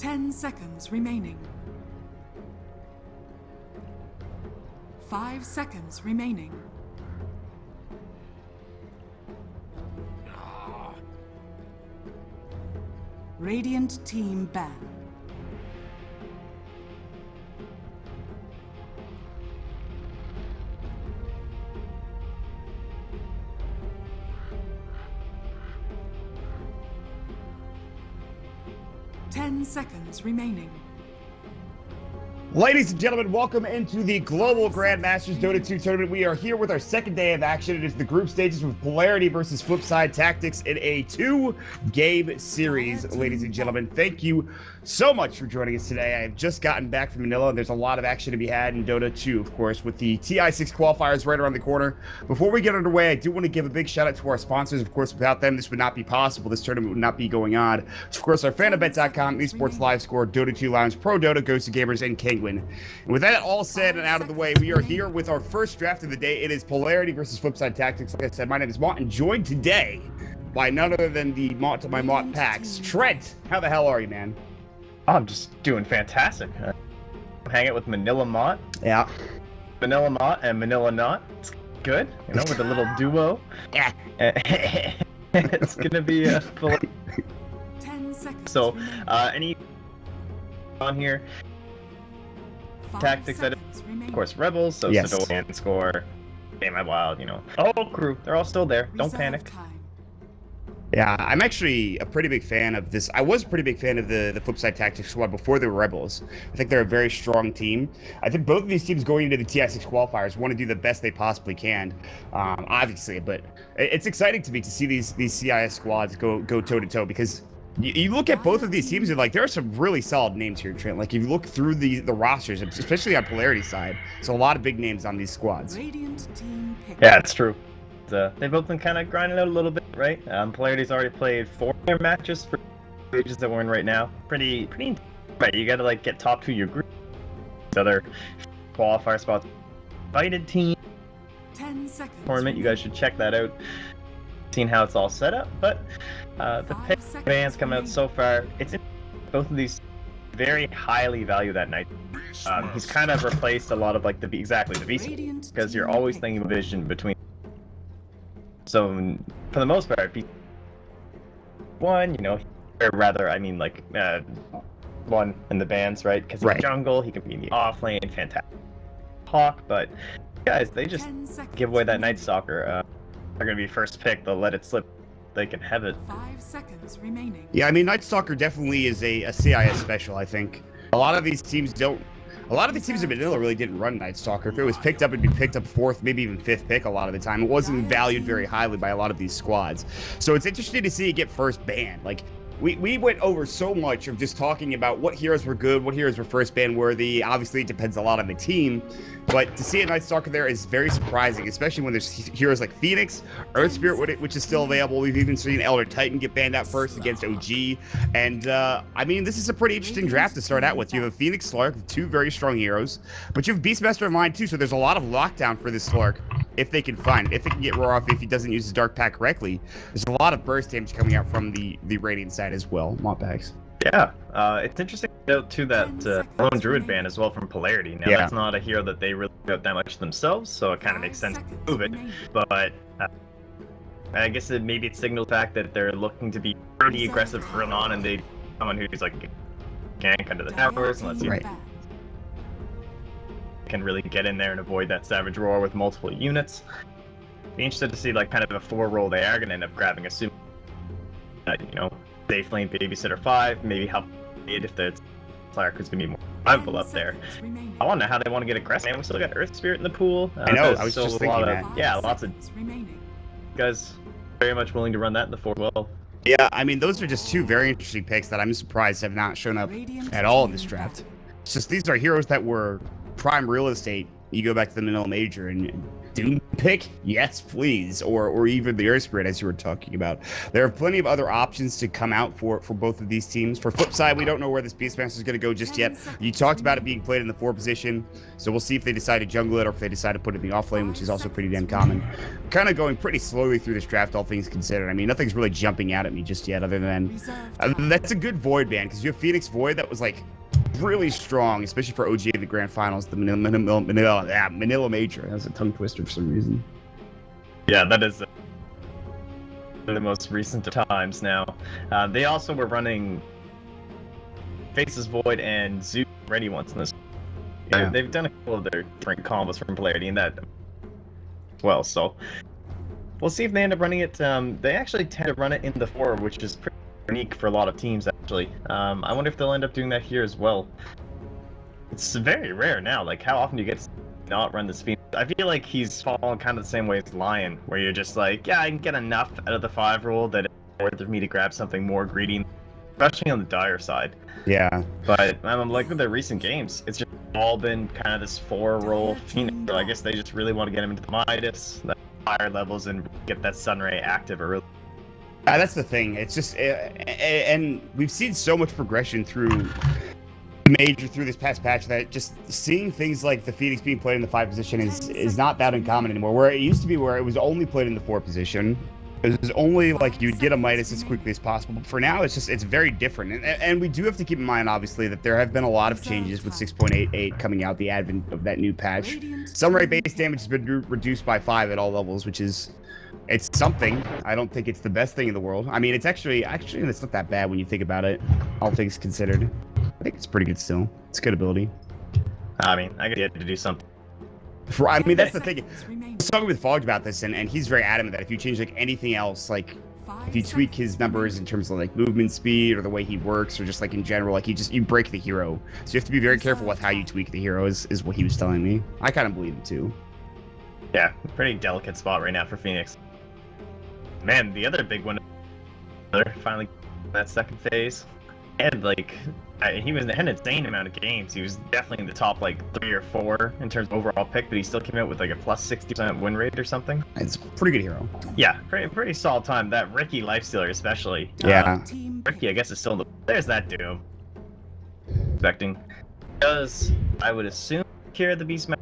10 seconds remaining. 5 seconds remaining. Radiant team ban. Ten seconds remaining. Ladies and gentlemen, welcome into the Global Grandmasters Dota 2 tournament. We are here with our second day of action. It is the group stages with Polarity versus FlipSid Tactics in a 2-game series, ladies and gentlemen. Thank you so much for joining us today. I have just gotten back from Manila, and there's a lot of action to be had in Dota 2, of course, with the TI6 qualifiers right around the corner. Before we get underway, I do want to give a big shout out to our sponsors. Of course, without them, this would not be possible. This tournament would not be going on. Of course, our fanofbet.com, esports live score, Dota 2 Lounge, ProDotA, Ghost of Gamers, and Kingwin. And with that all said and out of the way, we are here with our first draft of the day. It is Polarity versus FlipSid Tactics. Like I said, my name is Mott, and joined today by none other than the Mott to my Mott packs. Trent, how the hell are you, man? Oh, I'm just doing fantastic. I'm hanging with Manila Mott. Yeah. Manila Mott and Manila Not. It's good, you know, with a little duo. Yeah. It's gonna be a full. 10 seconds. So, any on here? Tactics that, of course, Rebels, so yes. Civilian Score, Game My Wild, you know, the whole crew, they're all still there. Don't panic. Yeah, I'm actually a pretty big fan of this. I was a pretty big fan of the FlipSid Tactics squad before they were Rebels. I think they're a very strong team. I think both of these teams going into the TI6 qualifiers want to do the best they possibly can, obviously. But it's exciting to me to see these CIS squads go toe-to-toe, because you look at both of these teams and, like, there are some really solid names here, Trent. Like, if you look through the rosters, especially on Polarity side, there's a lot of big names on these squads. Yeah, it's true. They've both been kind of grinding out a little bit, right? Polarity's already played 4 matches for stages that we're in right now. Pretty. Right, you gotta, like, get top 2 your group. Other qualifier spots. Invited team 10 seconds tournament, you guys should check that out. Seen how it's all set up, but the pick bands coming out so far, it's both of these very highly value that night. He's kind of replaced a lot of, like, the beast, because you're always thinking vision between. So for the most part, one, you know, or rather, I mean, like, one in the bands, right? Because he's jungle, he can be in the off lane, fantastic hawk, but guys, they just give away that Night Stalker. They're gonna be first pick. They'll let it slip. They can have it. 5 seconds remaining. Yeah, I mean, Night Stalker definitely is a CIS special, I think. A lot of these teams don't. A lot of the teams in Manila really didn't run Night Stalker. If it was picked up, it'd be picked up 4th, maybe even 5th pick a lot of the time. It wasn't valued very highly by a lot of these squads. So it's interesting to see it get first banned. Like, we went over so much of just talking about what heroes were good, what heroes were first ban worthy. Obviously, it depends a lot on the team. But to see a Night Stalker there is very surprising, especially when there's heroes like Phoenix, Earth Spirit, which is still available. We've even seen Elder Titan get banned out first against OG. And, I mean, this is a pretty interesting draft to start out with. You have a Phoenix Slark, 2 very strong heroes. But you have Beastmaster in line, too, so there's a lot of lockdown for this Slark, if they can find it. If they can get Roar off, if he doesn't use his Dark Pack correctly. There's a lot of burst damage coming out from the Radiant side as well. Mott packs. Yeah, it's interesting to note, too, that Lone Druid ban as well from Polarity. Now, that's not a hero that they really got that much themselves, so it kind of makes sense to move it. But I guess maybe it signals the fact that they're looking to be pretty aggressive early on, and they someone who's like gank under the towers, and let's see if can really get in there and avoid that Savage Roar with multiple units. Be interested to see, like, kind of a 4 roll they are going to end up grabbing, assuming that, you know, safe lane Babysitter 5, maybe help it if the Clark is going to be more survivable up there. I want to know how they want to get aggressive. And we still got Earth Spirit in the pool. I know, I was just thinking that. Yeah, lots of guys very much willing to run that in the 4 well. Yeah, I mean, those are just 2 very interesting picks that I'm surprised have not shown up at all in this draft. It's just these are heroes that were prime real estate. You go back to the Manila Major, and Doom pick? Yes, please. Or even the Earth Spirit, as you were talking about. There are plenty of other options to come out for both of these teams. For FlipSid, we don't know where this Beastmaster is going to go just yet. You talked about it being played in the 4 position, so we'll see if they decide to jungle it or if they decide to put it in the off lane, which is also pretty damn common. Kind of going pretty slowly through this draft, all things considered. I mean, nothing's really jumping out at me just yet, other than that's a good Void ban, because you have Phoenix Void that was like really strong, especially for OG in the Grand Finals, the Manila Major. That was a tongue twister for some reason. Yeah, that is the most recent of times now. They also were running Faces Void and Zoo ready once in this. Yeah. They've done a couple of their different combos from Polarity in that well, so we'll see if they end up running it. They actually tend to run it in the 4, which is pretty unique for a lot of teams, actually. I wonder if they'll end up doing that here as well. It's very rare now. Like, how often do you get to not run this Phoenix? I feel like he's fallen kind of the same way as Lion, where you're just like, yeah, I can get enough out of the 5 roll that it's worth of me to grab something more greedy, especially on the dire side. Yeah. But like with their recent games, it's just all been kind of this 4 roll Phoenix. So I guess they just really want to get him into the Midas, the higher levels, and get that Sunray active early. That's the thing. It's just, and we've seen so much progression through the Major, through this past patch, that just seeing things like the Phoenix being played in the 5 position is not that uncommon anymore. Where it used to be, where it was only played in the 4 position, it was only like you'd get a Midas as quickly as possible. But for now, it's very different. And we do have to keep in mind, obviously, that there have been a lot of changes with 6.88 coming out, the advent of that new patch. Sunray base damage has been reduced by 5 at all levels, which is, it's something. I don't think it's the best thing in the world. I mean, it's actually it's not that bad when you think about it, all things considered. I think it's pretty good still. It's a good ability. I mean, I guess you had to do something. I mean, that's the thing. I was talking with Fogged about this, and he's very adamant that if you change like anything else, like if you tweak his numbers in terms of like movement speed or the way he works, or just like in general, like you break the hero. So you have to be very careful with how you tweak the hero, is what he was telling me. I kind of believe it too. Yeah, pretty delicate spot right now for Phoenix. Man, the other big one, finally that second phase, and like he was had an insane amount of games. He was definitely in the top like 3 or 4 in terms of overall pick, but he still came out with like a plus 60% win rate or something. It's a pretty good hero. Yeah, pretty solid time. That Ricky Lifestealer especially. Yeah. Ricky, I guess, is still in the. There's that Doom. Expecting. Does I would assume here the Beastmaster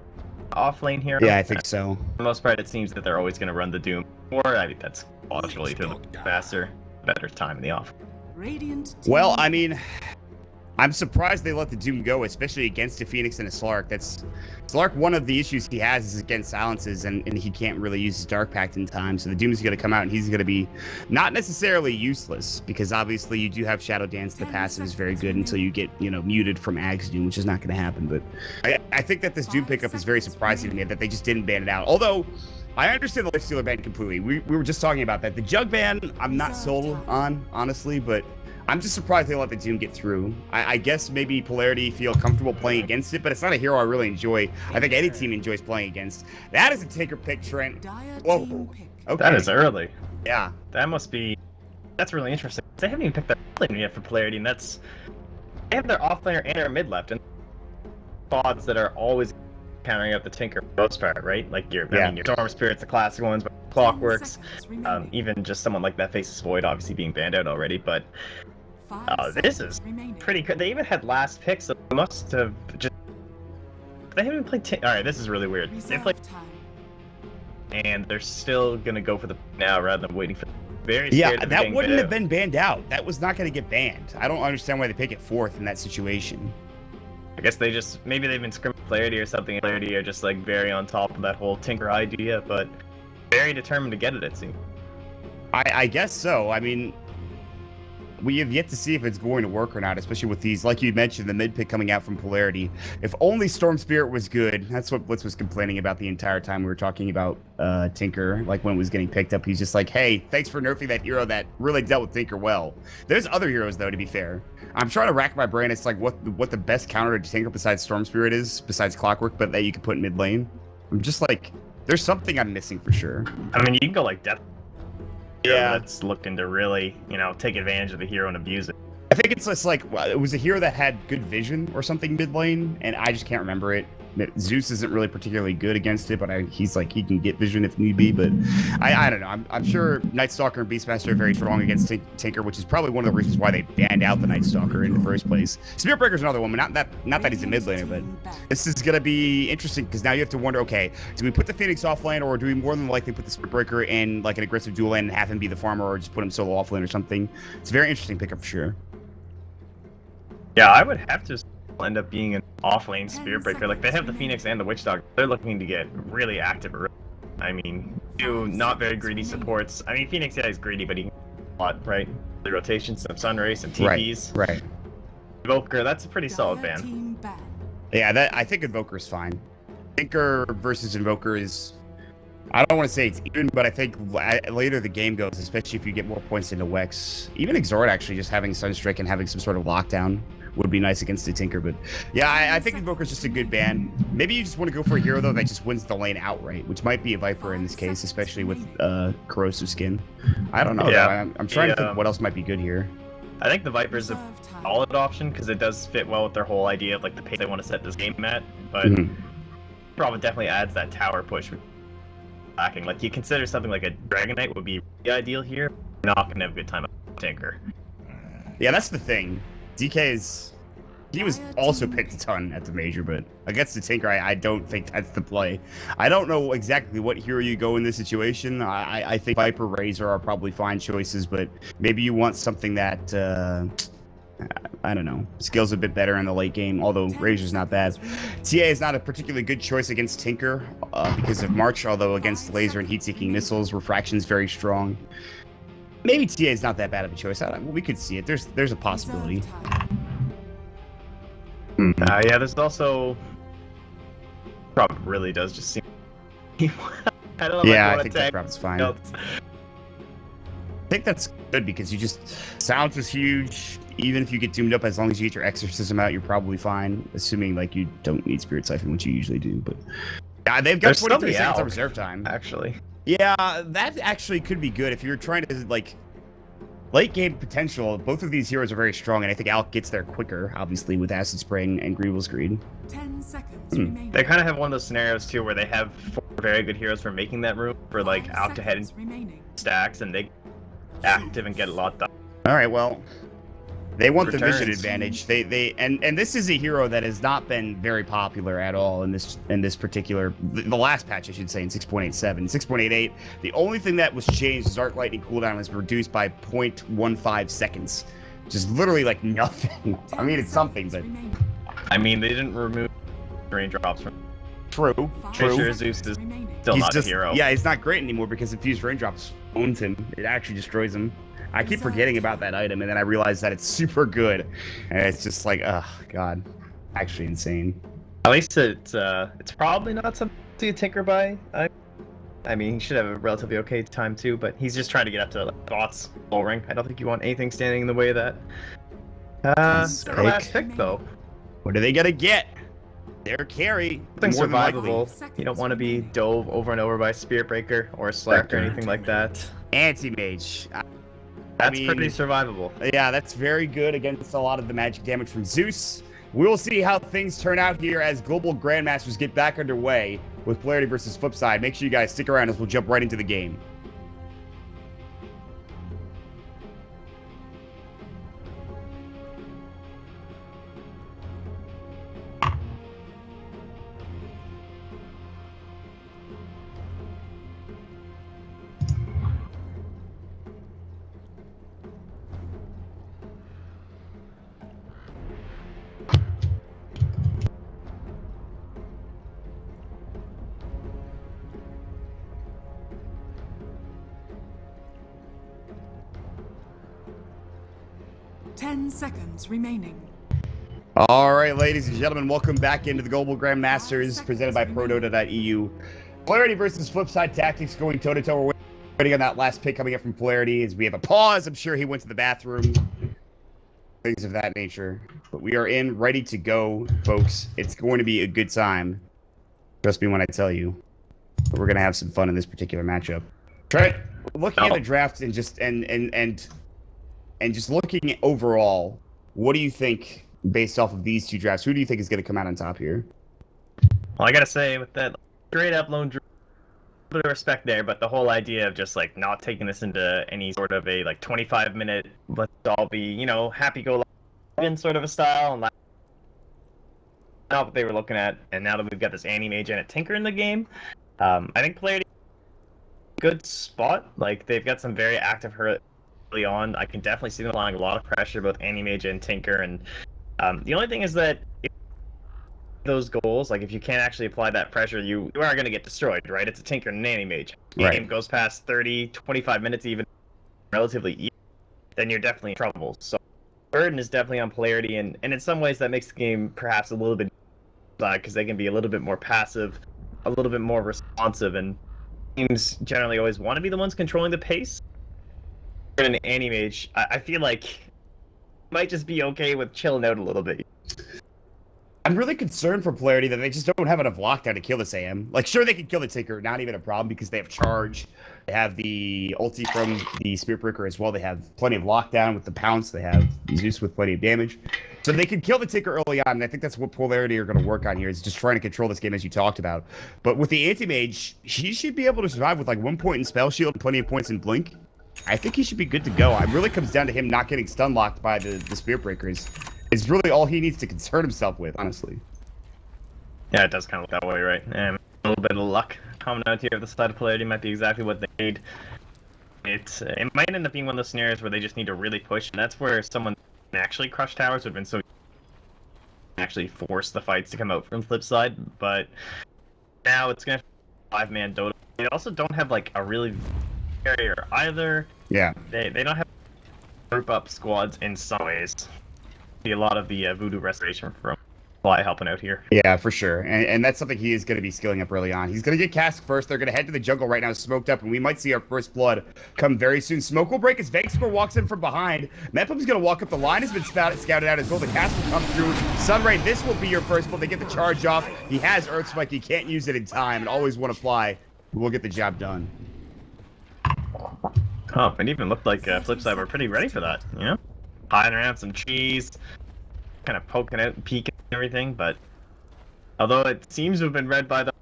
off lane here. Yeah, I think so. For the most part, it seems that they're always going to run the Doom. Or I think that's logically to the faster, better time in the off. Well, I mean, I'm surprised they let the Doom go, especially against a Phoenix and a Slark. Slark, one of the issues he has is against silences, and he can't really use his Dark Pact in time. So the Doom is going to come out, and he's going to be not necessarily useless, because obviously you do have Shadow Dance. The passive is very good until you get, muted from Ag's Doom, which is not going to happen. But I think that this Doom pickup is very surprising to me, that they just didn't ban it out. Although I understand the Lifestealer ban completely. We were just talking about that. The Jug ban, I'm not sold on, honestly, but I'm just surprised they let the Doom get through. I guess maybe Polarity feel comfortable playing against it, but it's not a hero I really enjoy. I think any team enjoys playing against. That is a Tinker pick, Trent. Whoa. Okay. That is early. Yeah. That must be. That's really interesting. They haven't even picked that lane yet for Polarity, and that's. They have their offlaner and their mid left, and spots that are always countering out the Tinker for the most part, right? Like I mean, your Storm Spirits, the classic ones, but Clockworks, even just someone like that Faces Void obviously being banned out already, but this is pretty good. They even had last pick, so they must have just. They haven't played. Alright, this is really weird. They played. And they're still gonna go for the now rather than waiting for. Very scared of that wouldn't have been banned out. That was not gonna get banned. I don't understand why they pick it 4th in that situation. I guess they just maybe they've been scrimming Polarity or something. And Polarity are just like very on top of that whole Tinker idea, but very determined to get it. It seems. I guess so. I mean, we have yet to see if it's going to work or not, especially with these, like you mentioned, the mid pick coming out from Polarity. If only Storm Spirit was good, that's what Blitz was complaining about the entire time we were talking about Tinker, like when it was getting picked up. He's just like, hey, thanks for nerfing that hero that really dealt with Tinker well. There's other heroes, though, to be fair. I'm trying to rack my brain. It's like what the best counter to Tinker besides Storm Spirit is, besides Clockwork, but that you could put in mid lane. I'm just like, there's something I'm missing for sure. I mean, you can go like Death. Yeah, that's looking to really, take advantage of the hero and abuse it. I think it's just like, it was a hero that had good vision or something mid lane, and I just can't remember it. Zeus isn't really particularly good against it, but he's like, he can get vision if need be. But I don't know. I'm sure Night Stalker and Beastmaster are very strong against Tinker, which is probably one of the reasons why they banned out the Night Stalker in the first place. Spirit Breaker's another one, but not that he's a mid laner, but this is gonna be interesting because now you have to wonder, okay, do we put the Phoenix off lane, or do we more than likely put the Spirit Breaker in like an aggressive dual lane and have him be the farmer, or just put him solo off lane or something? It's a very interesting pickup for sure. Yeah, I would have to end up being an off-lane Spirit Breaker. Like, they have the Phoenix and the Witch Dog. They're looking to get really active. I mean, two not very greedy supports. I mean, Phoenix, yeah, is greedy, but he can a lot, right? The rotations, some Sunrays, some TPs. Right. Invoker, that's a pretty solid ban. Yeah, I think Invoker's fine. Tinker versus Invoker is... I don't want to say it's even, but I think later the game goes, especially if you get more points into Wex. Even Exhort, actually, just having Sunstrike and having some sort of lockdown would be nice against the Tinker. But yeah, I think Invoker's just a good ban. Maybe you just want to go for a hero, though, that just wins the lane outright, which might be a Viper in this case, especially with corrosive skin. I don't know, yeah. though. I'm trying to think what else might be good here. I think the Viper's a solid option because it does fit well with their whole idea of like the pace they want to set this game at. But probably definitely adds that tower push. Lacking. Like, you consider something like a Dragon Knight would be really ideal here. You're not gonna have a good time with Tinker. Yeah, that's the thing. DK he was also picked a ton at the major, but against the Tinker, I don't think that's the play. I don't know exactly what hero you go in this situation. I think Viper, Razor are probably fine choices, but maybe you want something that I don't know, scales a bit better in the late game, although Razor's not bad. TA is not a particularly good choice against Tinker because of March, although against Laser and Heat-Seeking Missiles, Refraction's very strong. Maybe TA is not that bad of a choice. We could see it. There's a possibility. Yeah, there's also... Prop really does just seem... I don't know. Yeah, I think that Prop's fine. I think that's good because you just... Silence is huge. Even if you get doomed up, as long as you get your Exorcism out, you're probably fine. Assuming, like, you don't need Spirit Siphon, which you usually do, but... Yeah, they've got 23 seconds of reserve time. Actually. Yeah, that actually could be good if you're trying to, like... Late game potential, both of these heroes are very strong, and I think Alk gets there quicker, obviously, with Acid Spray and Grievous Greed. 10 seconds remaining. They kind of have one of those scenarios, too, where they have 4 very good heroes for making that room for, like, Alk to head in stacks, and they active and get a lot done. Alright, well... They want the vision advantage. And this is a hero that has not been very popular at all in this particular the last patch, I should say, in 6.87. 6.88, the only thing that was changed is Arc Lightning cooldown was reduced by 0.15 seconds. Which is literally like nothing. I mean, it's something, but I mean, they didn't remove raindrops from True. Sure, Zeus is still not a hero. Yeah, he's not great anymore because Infused Raindrops owns him. It actually destroys him. I keep forgetting about that item, and then I realize that it's super good, and it's just like, oh god, actually insane. At least it's probably not something to tinker by. I mean, he should have a relatively okay time too, but he's just trying to get up to like, bots full ring. I don't think you want anything standing in the way of that. Their last pick though. What are they gonna get? Their carry. Something survivable. You don't want to be dove over and over by Spirit Breaker or Slack or anything like that. Anti-mage. That's pretty survivable. Yeah, that's very good against a lot of the magic damage from Zeus. We will see how things turn out here as Global Grandmasters get back underway with Polarity versus FlipSid. Make sure you guys stick around as we'll jump right into the game. Seconds remaining. All right, ladies and gentlemen, welcome back into the Global Grandmasters presented by ProDotA.eu. Polarity versus FlipSid Tactics going toe-to-toe. We're waiting on that last pick coming up from Polarity as we have a pause. I'm sure he went to the bathroom. Things of that nature. But we are in, ready to go, folks. It's going to be a good time. Trust me when I tell you. But we're going to have some fun in this particular matchup. Trent, looking at the draft and just and just looking overall, what do you think, based off of these two drafts, who do you think is going to come out on top here? Well, I gotta say, with that straight up lone druid, a bit of respect there, but the whole idea of just like not taking this into any sort of a like 25-minute, let's all be, you know, happy-go-lucky sort of a style, and not what they were looking at. And now that we've got this anti-mage and a tinker in the game, I think Polarity good spot. Like, they've got some very active early on. I can definitely see them applying a lot of pressure, both anti-mage and tinker. And the only thing is that if those goals, like if you can't actually apply that pressure, you are going to get destroyed, right? It's a tinker and an anti-mage. Right. Game goes past 30, 25 minutes even, relatively easy, then you're definitely in trouble. So burden is definitely on Polarity, and in some ways that makes the game perhaps a little bit because they can be a little bit more passive, a little bit more responsive, and teams generally always want to be the ones controlling the pace. In an anti-mage, I feel like might just be okay with chilling out a little bit. I'm really concerned for Polarity that they just don't have enough lockdown to kill this AM. Like, sure, they can kill the Tinker, not even a problem, because they have charge. They have the ulti from the Spirit Breaker as well. They have plenty of lockdown with the Pounce. They have Zeus with plenty of damage. So they can kill the Tinker early on, and I think that's what Polarity are going to work on here, is just trying to control this game as you talked about. But with the Anti-Mage, he should be able to survive with like 1 point in Spell Shield and plenty of points in Blink. I think he should be good to go. It really comes down to him not getting stun locked by the Spirit Breakers. It's really all he needs to concern himself with, honestly. Yeah, it does kind of look that way, right? And a little bit of luck coming out here of the side of Polarity might be exactly what they need. It might end up being one of those scenarios where they just need to really push, and that's where someone can actually crush towers would have been so actually force the fights to come out from FlipSid, but now it's gonna be 5-man Dota. They also don't have like a really carrier either. Yeah. They don't have group up squads in some ways. Be a lot of the voodoo restoration from Fly helping out here. Yeah, for sure. And that's something he is going to be skilling up early on. He's going to get cast first. They're going to head to the jungle right now, smoked up, and we might see our first blood come very soon. Smoke will break as Vegascore walks in from behind. Mepham's going to walk up. The line has been scouted out as well. The cast will come through. Sunray, this will be your first blood. They get the charge off. He has Earth Spike. He can't use it in time and always want to fly. We'll get the job done. Oh, it even looked like FlipSid were pretty ready for that, you know? Hiding around some trees, kind of poking out and peeking and everything, but although it seems to have been read by the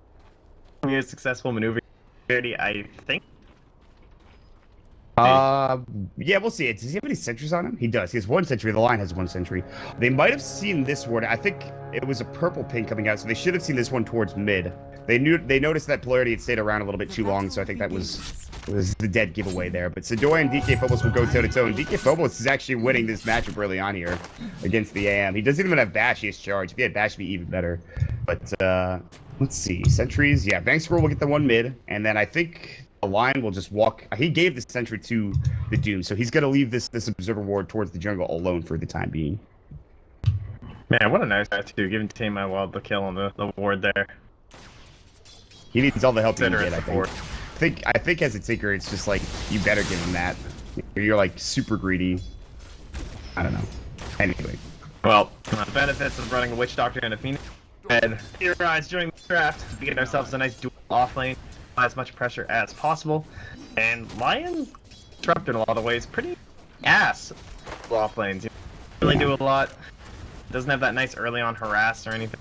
successful maneuver, I think. Yeah, we'll see. Does he have any sentries on him? He does. He has 1 sentry. The line has 1 sentry. They might have seen this ward. I think it was a purple ping coming out, so they should have seen this one towards mid. They noticed that Polarity had stayed around a little bit too long, so I think that was the dead giveaway there. But Sedoy and DK Phobos will go toe-to-toe, and DK Phobos is actually winning this matchup early on here against the AM. He doesn't even have Bash, he has charge. If he had Bash, it'd be even better. But, let's see. Sentries, yeah, Bankscore will get the 1 mid, and then I think the line will just walk. He gave the sentry to the Doom, so he's going to leave this Observer ward towards the jungle alone for the time being. Man, what a nice guy, too, giving Team My Wild the kill on the ward there. He needs all the help he can get, I think. I think as a Tinker, it's just like, you better give him that. You're like super greedy. I don't know. Anyway. Well, the benefits of running a Witch Doctor and a Phoenix and theorize during the draft to get ourselves a nice dual off lane, as much pressure as possible. And Lion disrupted in a lot of ways, pretty ass off lanes. You really do a lot. Doesn't have that nice early on harass or anything.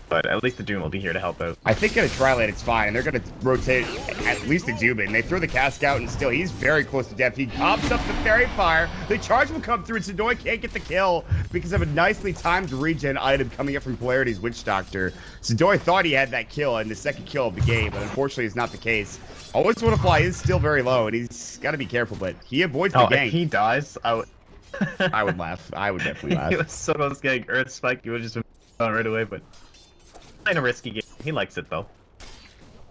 But at least the Doom will be here to help out. I think in a tri-lane it's fine. They're going to rotate at least the Doom in. They throw the cask out, and still he's very close to death. He pops up the Fairy Fire. The charge will come through, and Sedoy can't get the kill because of a nicely timed regen item coming up from Polarity's Witch Doctor. Sedoy thought he had that kill and the second kill of the game, but unfortunately it's not the case. Always Want to Fly is still very low, and he's got to be careful, but he avoids the gank. If he dies, I would laugh. I would definitely laugh. He was so close getting Earth Spike, he would just been gone right away, but a risky game. He likes it though.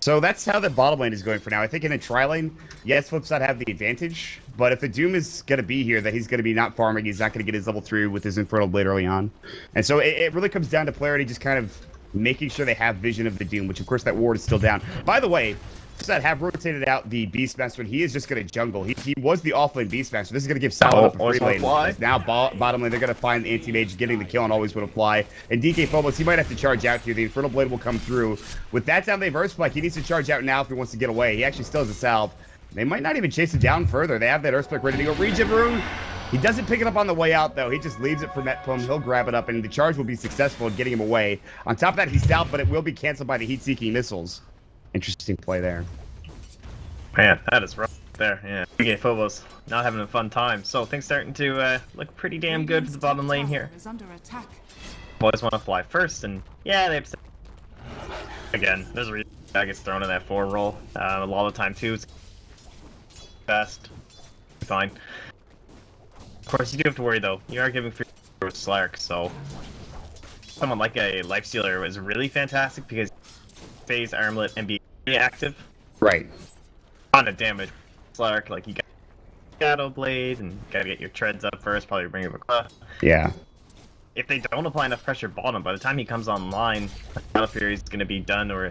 So that's how the bottom lane is going for now. I think in a tri-lane, yes, FlipSid have the advantage, but if the Doom is going to be here, that he's going to be not farming, he's not going to get his level 3 with his Infernal Blade early on. And so it really comes down to Polarity just kind of making sure they have vision of the Doom, which of course that ward is still down. By the way, FlipSid have rotated out the Beastmaster, and he is just going to jungle. He was the offlane Beastmaster. This is going to give Solid up a free lane. Now bottom lane, they're going to find the Anti-Mage getting the kill and Always Want to Fly. And DK Phobos, he might have to charge out here. The Infernal Blade will come through. With that down, they Earth Spike. He needs to charge out now if he wants to get away. He actually still has a salve. They might not even chase it down further. They have that Earth Spike ready to go. Regen Rune. He doesn't pick it up on the way out, though. He just leaves it for Metpum. He'll grab it up, and the charge will be successful in getting him away. On top of that, he's down, but it will be canceled by the heat-seeking missiles. Interesting play there. Man, that is rough there. Yeah, PK Phobos not having a fun time. So things starting to look pretty damn good for the bottom lane here. Is under attack. Boys want to fly first, and yeah, they again. There's a reason that gets thrown in that 4 roll. A lot of the time too. It's best. Fine. Of course, you do have to worry though. You are giving free with Slark, so someone like a Lifestealer was really fantastic because phase armlet and be active. Right. On a damage Slark, like you got Shadow Blade and gotta get your treads up first. Probably bring up a claw. Yeah. If they don't apply enough pressure bottom, by the time he comes online, Battle Fury is gonna be done or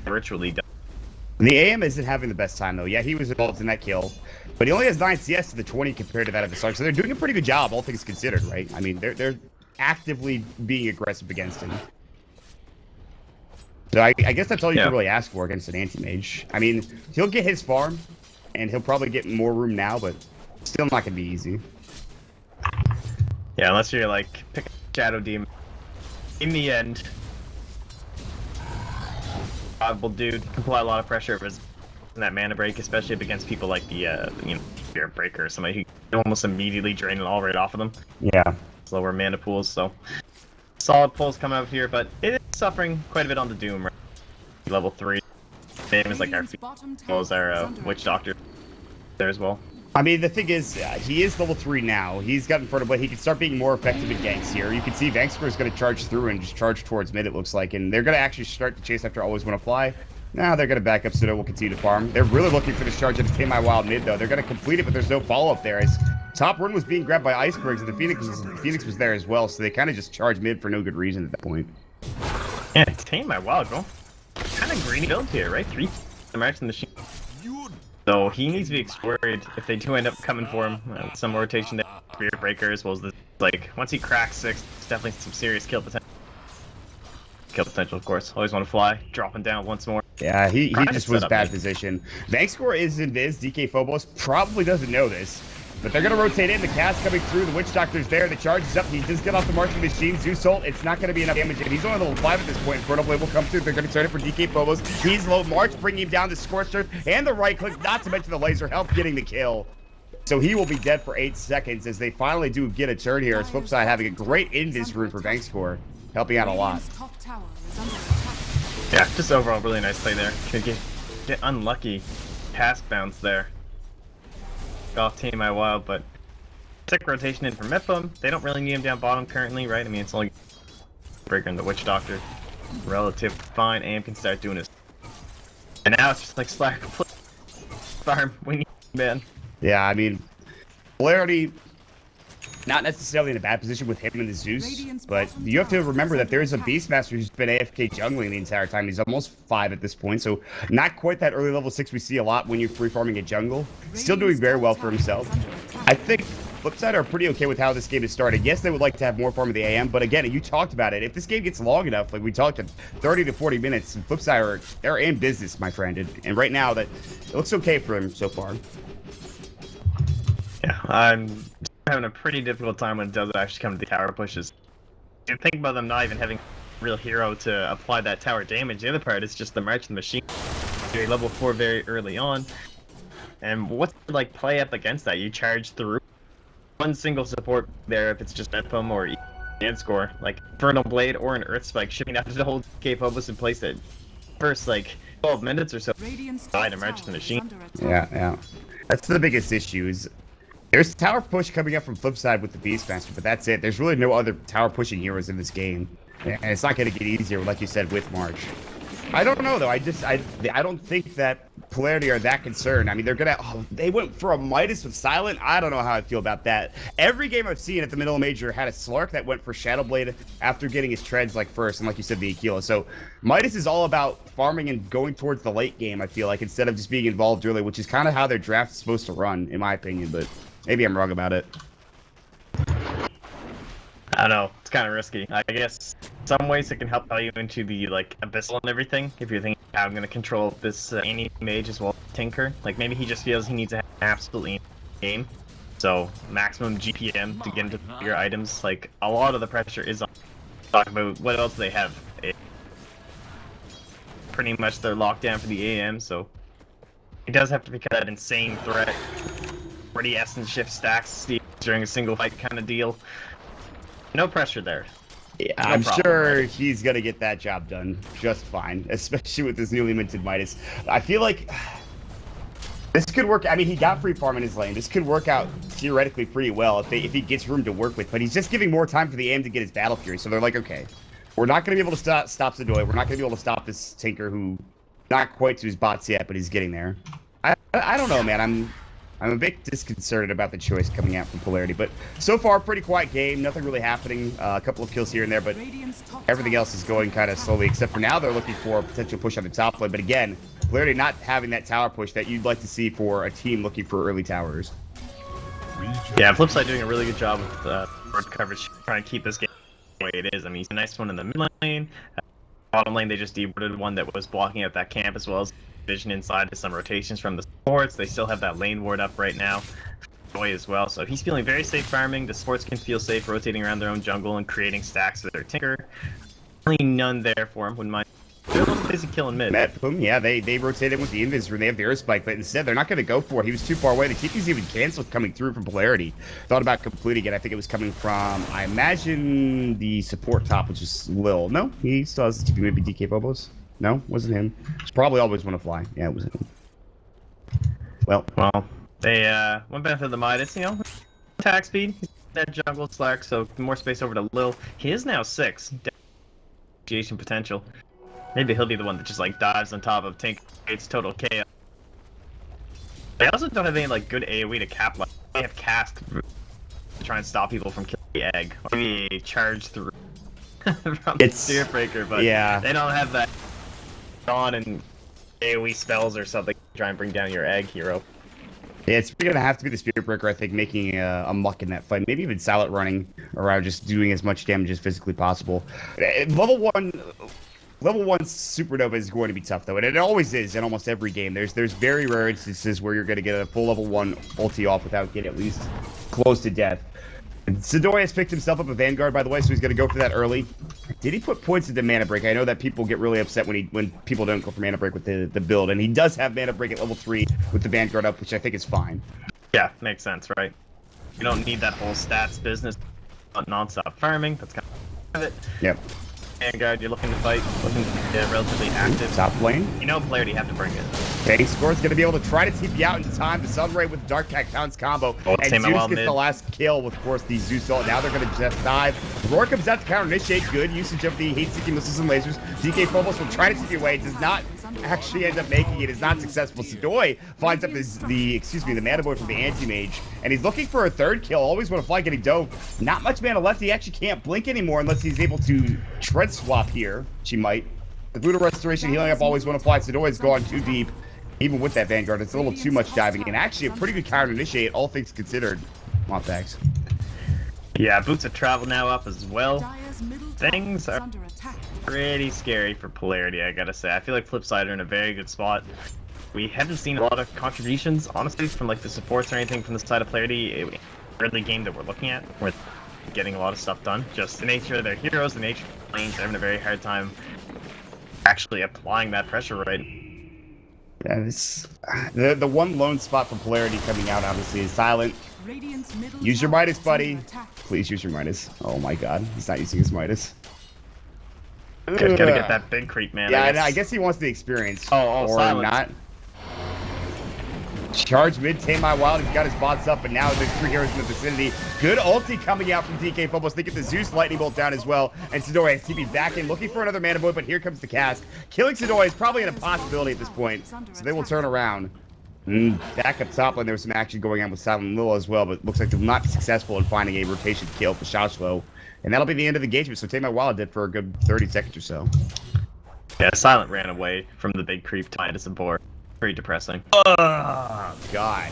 virtually done. The AM isn't having the best time, though. Yeah, he was involved in that kill, but he only has 9 CS to the 20 compared to that of the Slark, so they're doing a pretty good job, all things considered, right? I mean, they're actively being aggressive against him. So I guess that's all you can really ask for against an anti-mage. I mean, he'll get his farm, and he'll probably get more room now, but still not going to be easy. Yeah, unless you're like, pick a Shadow Demon. In the end, dude can apply a lot of pressure in that mana break, especially against people like the Spirit Breaker or somebody who can almost immediately drain it all right off of them. Yeah. Slower mana pools, so solid pulls coming out here, but it is suffering quite a bit on the Doom. Right? Level 3. Same as like our Witch Doctor there as well. I mean, the thing is, he is level 3 now. He's gotten further, but he can start being more effective in ganks here. You can see Vangscore is going to charge through and just charge towards mid, it looks like. And they're going to actually start to chase after Always Want to Fly. Now they're going to back up, so they will continue to farm. They're really looking for this charge at Tame My Wild mid, though. They're going to complete it, but there's no follow-up there. As top run was being grabbed by Icebergs, and the Phoenix was there as well, so they kind of just charged mid for no good reason at that point. Yeah, Tame My Wild, bro. Kind of greedy build here, right? 3 the Marks and the Machine. So he needs to be worried if they do end up coming for him. Some rotation there, Spirit Breaker, as well as like, once he cracks 6, it's definitely some serious kill potential. Kill potential, of course. Always Want to Fly, dropping down once more. Yeah, he just was bad position. Vangscore is invis. DK Phobos probably doesn't know this, but they're going to rotate in. The cast coming through. The Witch Doctor's there. The charge is up. He does get off the marching machine. Zeus Ult, it's not going to be enough damage. And he's only level 5 at this point. Inferno Blade will come through. They're going to turn it for DK Phobos. He's low. March bringing him down to Scorcher and the right click, not to mention the laser help getting the kill. So he will be dead for 8 seconds as they finally do get a turn here. As FlipSid having a great invis rune for Vangscore, helping out a lot. Yeah, just overall really nice play there. Could get unlucky pass bounce there. Off Tame My Wild, but sick rotation in for Metpum. They don't really need him down bottom currently, right? I mean, it's only Breaker and the Witch Doctor. Relative fine. AM can start doing his. And now it's just like Slack. Farm. We need man. Yeah, I mean, Polarity, not necessarily in a bad position with him and the Zeus, but you have to remember that there is a Beastmaster who's been AFK jungling the entire time. He's almost 5 at this point, so not quite that early level 6 we see a lot when you're free farming a jungle. Still doing very well for himself. I think FlipSid are pretty okay with how this game is started. Yes, they would like to have more farm of the AM, but again, you talked about it. If this game gets long enough, like we talked, 30 to 40 minutes, FlipSid they're in business, my friend. And right now, that it looks okay for him so far. Yeah, I'm having a pretty difficult time when it does actually come to the tower pushes. You think about them not even having a real hero to apply that tower damage. The other part is just the March of the Machine. You're level 4 very early on. And what's like play up against that? You charge through one single support there if it's just Metpum or and score. Like Infernal Blade or an Earth Spike shipping out to hold K Phobos in place at first like 12 minutes or so. Die to March of the Machine. Yeah. That's the biggest issue is there's tower push coming up from FlipSid with the Beastmaster, but that's it. There's really no other tower pushing heroes in this game. And it's not going to get easier, like you said, with March. I don't know, though. I don't think that Polarity are that concerned. I mean, they went for a Midas with Silent. I don't know how I feel about that. Every game I've seen at the middle major had a Slark that went for Shadow Blade after getting his treads like first, and like you said, the Aquila. So Midas is all about farming and going towards the late game, I feel like, instead of just being involved early, which is kind of how their draft is supposed to run, in my opinion, but maybe I'm wrong about it. I don't know. It's kind of risky. I guess some ways it can help you into the like abyssal and everything. If you're thinking, I'm going to control this any mage as well, Tinker. Like maybe he just feels he needs to have absolutely game. So maximum GPM to get into bigger items. Like a lot of the pressure is on. Talk about what else they have. Pretty much they're locked down for the AM, so he does have to become that insane threat. Pretty essence shift stacks during a single fight kind of deal. No pressure there. Yeah, No I'm problem, sure right? he's gonna get that job done just fine, especially with his newly minted Midas. I feel like this could work. I mean, he got free farm in his lane. This could work out theoretically pretty well if he gets room to work with. But he's just giving more time for the AM to get his battle fury. So they're like, okay, we're not gonna be able to stop Sadoy. We're not gonna be able to stop this Tinker who not quite to his bots yet, but he's getting there. I don't know, man. I'm a bit disconcerted about the choice coming out from Polarity, but so far, pretty quiet game. Nothing really happening. A couple of kills here and there, but everything else is going kind of slowly, except for now they're looking for a potential push on the top lane. But again, Polarity not having that tower push that you'd like to see for a team looking for early towers. Yeah, FlipSid doing a really good job with board coverage, trying to keep this game the way it is. I mean, he's a nice one in the mid lane. Bottom lane, they just deported one that was blocking out that camp, as well as vision inside to some rotations from the supports. They still have that lane ward up right now. Boy as well, so he's feeling very safe farming. The supports can feel safe rotating around their own jungle and creating stacks with their Tinker. Really none there for him. Wouldn't mind. They're a little busy killing mid. Boom, yeah, they rotated with the invis room. They have the air spike, but instead they're not going to go for it. He was too far away. The TP's even canceled coming through from Polarity. Thought about completing it. I think it was coming from, I imagine, the support top, which is Lil. No, he still has the TP. Maybe DK Bobos? No, wasn't him. It's probably always want to fly. Yeah, it wasn't him. Well, they one benefit of the Midas, you know, attack speed. That jungle slack, so more space over to Lil. He is now 6. Differentiation potential. Maybe he'll be the one that just like dives on top of Tink, creates total chaos. They also don't have any like good AoE to cap. Like they have cast to try and stop people from killing the egg, or maybe charge through from the Spear Breaker, but yeah, they don't have that on and AoE spells or something to try and bring down your egg hero. Yeah, it's going to have to be the Spear Breaker, I think, making a muck in that fight. Maybe even Silent running around, just doing as much damage as physically possible. Level 1 Supernova is going to be tough, though, and it always is in almost every game. There's very rare instances where you're going to get a full level 1 ulti off without getting at least close to death. Sadoy has picked himself up a Vanguard, by the way, so he's going to go for that early. Did he put points into Mana Break? I know that people get really upset when people don't go for Mana Break with the build, and he does have Mana Break at level 3 with the Vanguard up, which I think is fine. Yeah, makes sense, right? You don't need that whole stats business non-stop farming. That's kind of it. Yep. Vanguard, you're looking to fight, looking to be relatively active. Top lane. You know Polarity have to bring it. Okay, Score's going to be able to try to TP out in time. The Sunray with Dark Cactown's combo. And Zeus gets the last kill with, of course, the Zeus ult. Now they're going to just dive. Roar comes out to counter-initiate. Good usage of the heat-seeking missiles and lasers. DK Phobos will try to TP away. Does not actually end up making it. Is not successful. Sadoy finds up the mana boy from the anti-mage. And he's looking for a third kill. Always want to fly getting dove. Not much mana left. He actually can't blink anymore unless he's able to tread swap here. She might. The Buddha Restoration healing up always want to fly. Sadoy has gone too deep. Even with that Vanguard, it's a little too much diving, and actually a pretty good counter initiate, all things considered. Monthax. Yeah, Boots of Travel now up as well. Things are pretty scary for Polarity, I gotta say. I feel like FlipSid are in a very good spot. We haven't seen a lot of contributions, honestly, from like the supports or anything from the side of Polarity. Early game that we're looking at, we're getting a lot of stuff done. Just the nature of their heroes, the nature of the lanes, they're having a very hard time actually applying that pressure right. Yeah, the one lone spot for Polarity coming out, obviously, is Silent. Use your Midas, buddy. Please use your Midas. Oh my god, he's not using his Midas. Gotta get that big creep, man. Yeah, I guess he wants the experience. Or Silence. Not. Charge mid, tame my wild. He's got his bots up, and now there's 3 heroes in the vicinity. Good ulti coming out from DK Phobos. They get the Zeus lightning bolt down as well. And Sadoy has TP back in, looking for another mana boy, but here comes the cast. Killing Sadoy is probably an impossibility at this point, so they will turn around. Back up top lane, there was some action going on with Silent Lil as well, but looks like they'll not be successful in finding a rotation kill for Shashlo. And that'll be the end of the engagement, so Tame My Wild did for a good 30 seconds or so. Yeah, Silent ran away from the big creep to Midas and Boar. Very depressing. Oh, God.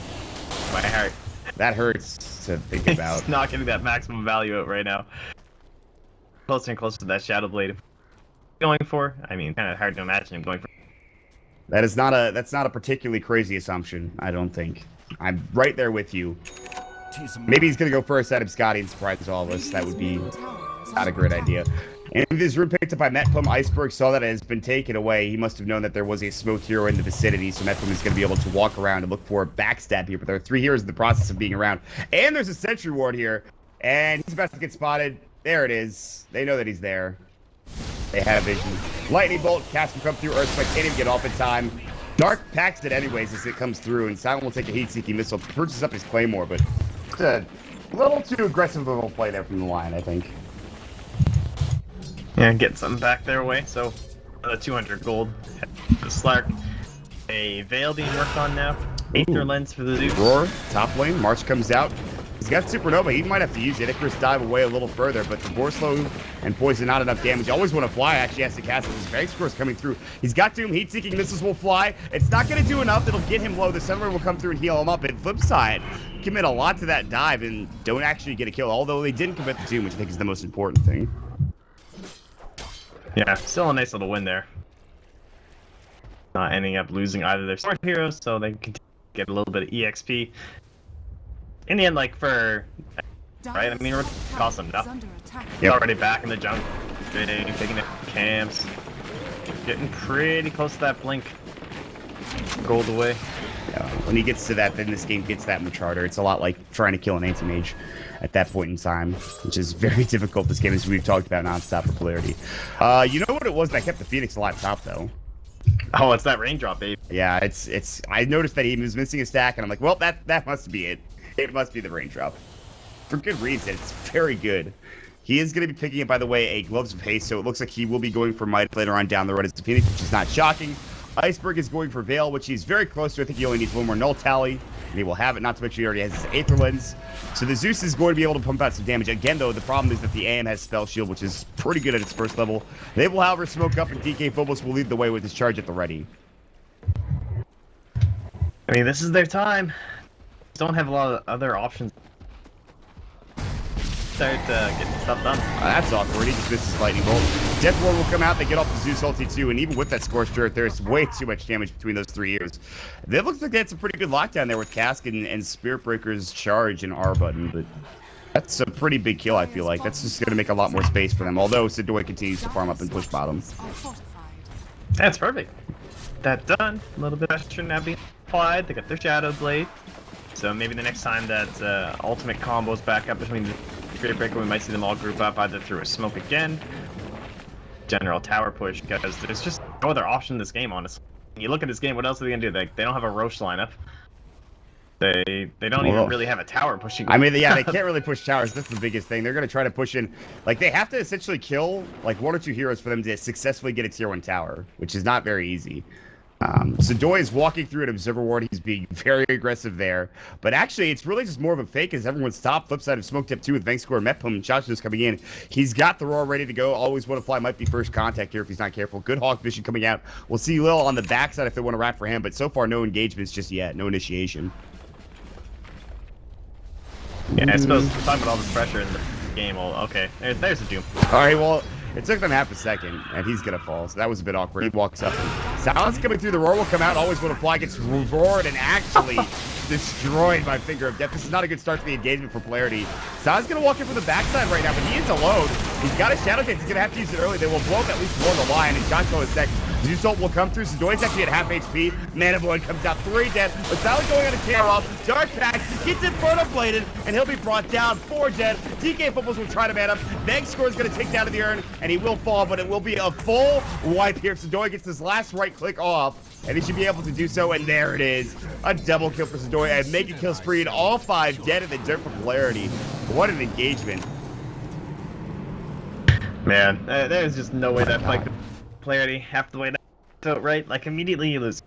My heart. That hurts to think about. He's not getting that maximum value out right now. Closer and closer to that Shadow Blade. Going for? I mean, kind of hard to imagine him going for. That's not a particularly crazy assumption, I don't think. I'm right there with you. Maybe he's gonna go first out of Scotty and surprise all of us. That would be not a great idea. And this room picked up by Metplum. Iceberg saw that it has been taken away. He must have known that there was a smoked hero in the vicinity, so Metplum is going to be able to walk around and look for a backstab here. But there are 3 heroes in the process of being around. And there's a sentry ward here. And he's about to get spotted. There it is. They know that he's there. They had a vision. Lightning bolt. Cast will come through. Earthspike can't even get off in time. Dark packs it anyways as it cocomes through. And Silent will take a heat-seeking missile. Purchase up his Claymore. But it's a little too aggressive of a play there from the line, I think. Yeah, get something back their way. So, 200 gold. The Slark. A Veil being worked on now. Aether Lens for the Zeus. Roar, top lane. March comes out. He's got Supernova. He might have to use it. Icarus dive away a little further, but the Borslow and Poison not enough damage. You always want to fly. Actually has to cast it. His Bank Score's coming through. He's got Doom. Heat-seeking missiles will fly. It's not going to do enough. It'll get him low. The Summoner will come through and heal him up. And flip side, commit a lot to that dive and don't actually get a kill. Although they didn't commit the Doom, which I think is the most important thing. Yeah, still a nice little win there. Not ending up losing either their smart heroes, so they can get a little bit of EXP. In the end, like for right, I mean, it costs them nothing. He's already back in the jungle, taking the camps, getting pretty close to that blink. Gold away. Yeah, when he gets to that, then this game gets that much harder. It's a lot like trying to kill an anti-mage at that point in time, which is very difficult this game, as we've talked about nonstop for Polarity. You know what it was that kept the Phoenix alive top, though? Oh, it's that raindrop, babe. Yeah, it's. I noticed that he was missing a stack, and I'm like, well, that must be it. It must be the raindrop. For good reason. It's very good. He is going to be picking up, by the way, a Gloves of Haste, so it looks like he will be going for Might later on down the road as the Phoenix, which is not shocking. Iceberg is going for Veil, which he's very close to. I think he only needs one more Null Tally, and he will have it. Not to mention he already has his Aether Lens. So the Zeus is going to be able to pump out some damage. Again, though, the problem is that the AM has Spell Shield, which is pretty good at its first level. They will, however, smoke up, and DK Phobos will lead the way with his charge at the ready. I mean, this is their time. Don't have a lot of other options. Start getting stuff done. That's awkward. He just misses Lightning Bolt. Death Ward will come out. They get off the Zeus ulti too, and even with that Scorched Earth, there's way too much damage between those 3 heroes. It looks like they had some pretty good lockdown there with Cask and Spirit Breaker's charge and R button, but that's a pretty big kill, I feel like. That's just going to make a lot more space for them, although Sidoi continues to farm up and push bottom. That's perfect. That done. A little bit of pressure now being applied. They got their Shadow Blade. So maybe the next time that ultimate combos back up between the Spirit Breaker, we might see them all group up either through a smoke again, general tower push, because there's just no other option in this game, honestly. You look at this game, what else are they gonna do? They don't have a Roche lineup. They don't even really have a tower pushing. I mean, yeah, they can't really push towers. That's the biggest thing. They're gonna try to push in, like they have to essentially kill like 1 or 2 heroes for them to successfully get a tier 1 tower, which is not very easy. Sidoi is walking through an Observer Ward. He's being very aggressive there. But actually, it's really just more of a fake as everyone's top. Flip side of Smoke Tip 2 with Vangscore, Metplum, and Chacha's coming in. He's got the Roar ready to go. Always want to fly. Might be first contact here if he's not careful. Good Hawk Vision coming out. We'll see Lil on the backside if they want to wrap for him. But so far, no engagements just yet. No initiation. Yeah, I suppose talking about all this pressure in the game. Well, okay, there's a Doom. All right, well, it took them half a second, and he's going to fall, so that was a bit awkward. He walks up. Silence coming through. The Roar will come out. Always want to fly. Gets roared and actually destroyed by Finger of Death. This is not a good start to the engagement for Polarity. Silence going to walk in from the backside right now, but he is alone. He's got a Shadow Dance. He's going to have to use it early. They will blow up at least one of the line, and Jonko is next. Zeus ult will come through. Sidoi's actually at half HP. Mana Void comes out 3 dead. But Silence going on a tear off. Dark Pack gets Inferno Bladed, and he'll be brought down 4 dead. DK Fumbles will try to man up. Meg Score is going to take down to the urn, and he will fall, but it will be a full wipe here. Sidoi gets his last right click off, and he should be able to do so, and there it is. A double kill for Sidoi, and make a kill spree, and all 5 dead in the dirt for Polarity. What an engagement. Man, there's just no way that fight could Polarity half the way down, right? Like, immediately you lose.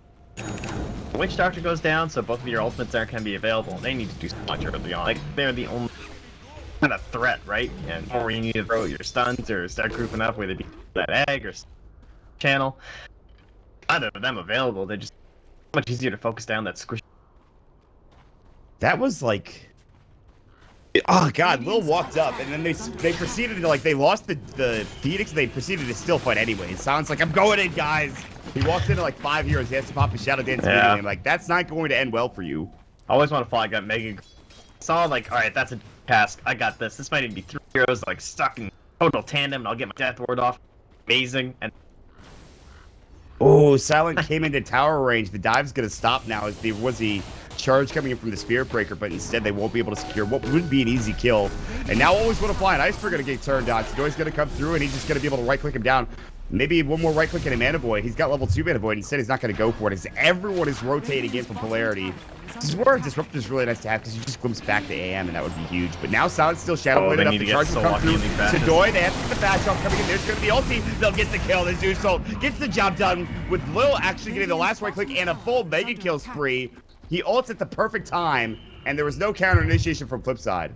Witch Doctor goes down, so both of your ultimates there can be available. They need to do so much early on. Like, they're the only kind of threat, right? And or you need to throw your stuns or start grouping up, whether it be that egg or channel. Either of them available, they're just much easier to focus down that squish. That was like, oh god, Lil walked up and then they proceeded to, like, they lost the Phoenix, they proceeded to still fight anyway. It sounds like, I'm going in, guys. He walks into like 5 heroes, he has to pop his Shadow Dance immediately. I'm like, that's not going to end well for you. I always want to fly, I got Mega saw like, all right, that's a task. I got this. This might even be 3 heroes like stuck in total tandem, and I'll get my death ward off. Amazing. And Oh, Silent came into tower range. The dive's going to stop now as there was a charge coming in from the Spirit Breaker, but instead they won't be able to secure what would be an easy kill. And now always want to fly an Iceberg going to get turned on. Sadoy's going to come through, and he's just going to be able to right-click him down. Maybe one more right-click and a Mana Void. He's got level 2 Mana Void. Instead, he's not going to go for it as everyone is rotating in from Polarity. This is where Disruptor is really nice to have because you just glimpse back to AM, and that would be huge. But now Silent's still Shadow Bladed up. The charge will come through. Sadoy, they have to get the bash off coming in. There's going to be ulti. They'll get the kill. The Zeus Ult gets the job done with Lil actually getting the last right-click and a full Mega Kill spree. He ults at the perfect time, and there was no counter initiation from FlipSid.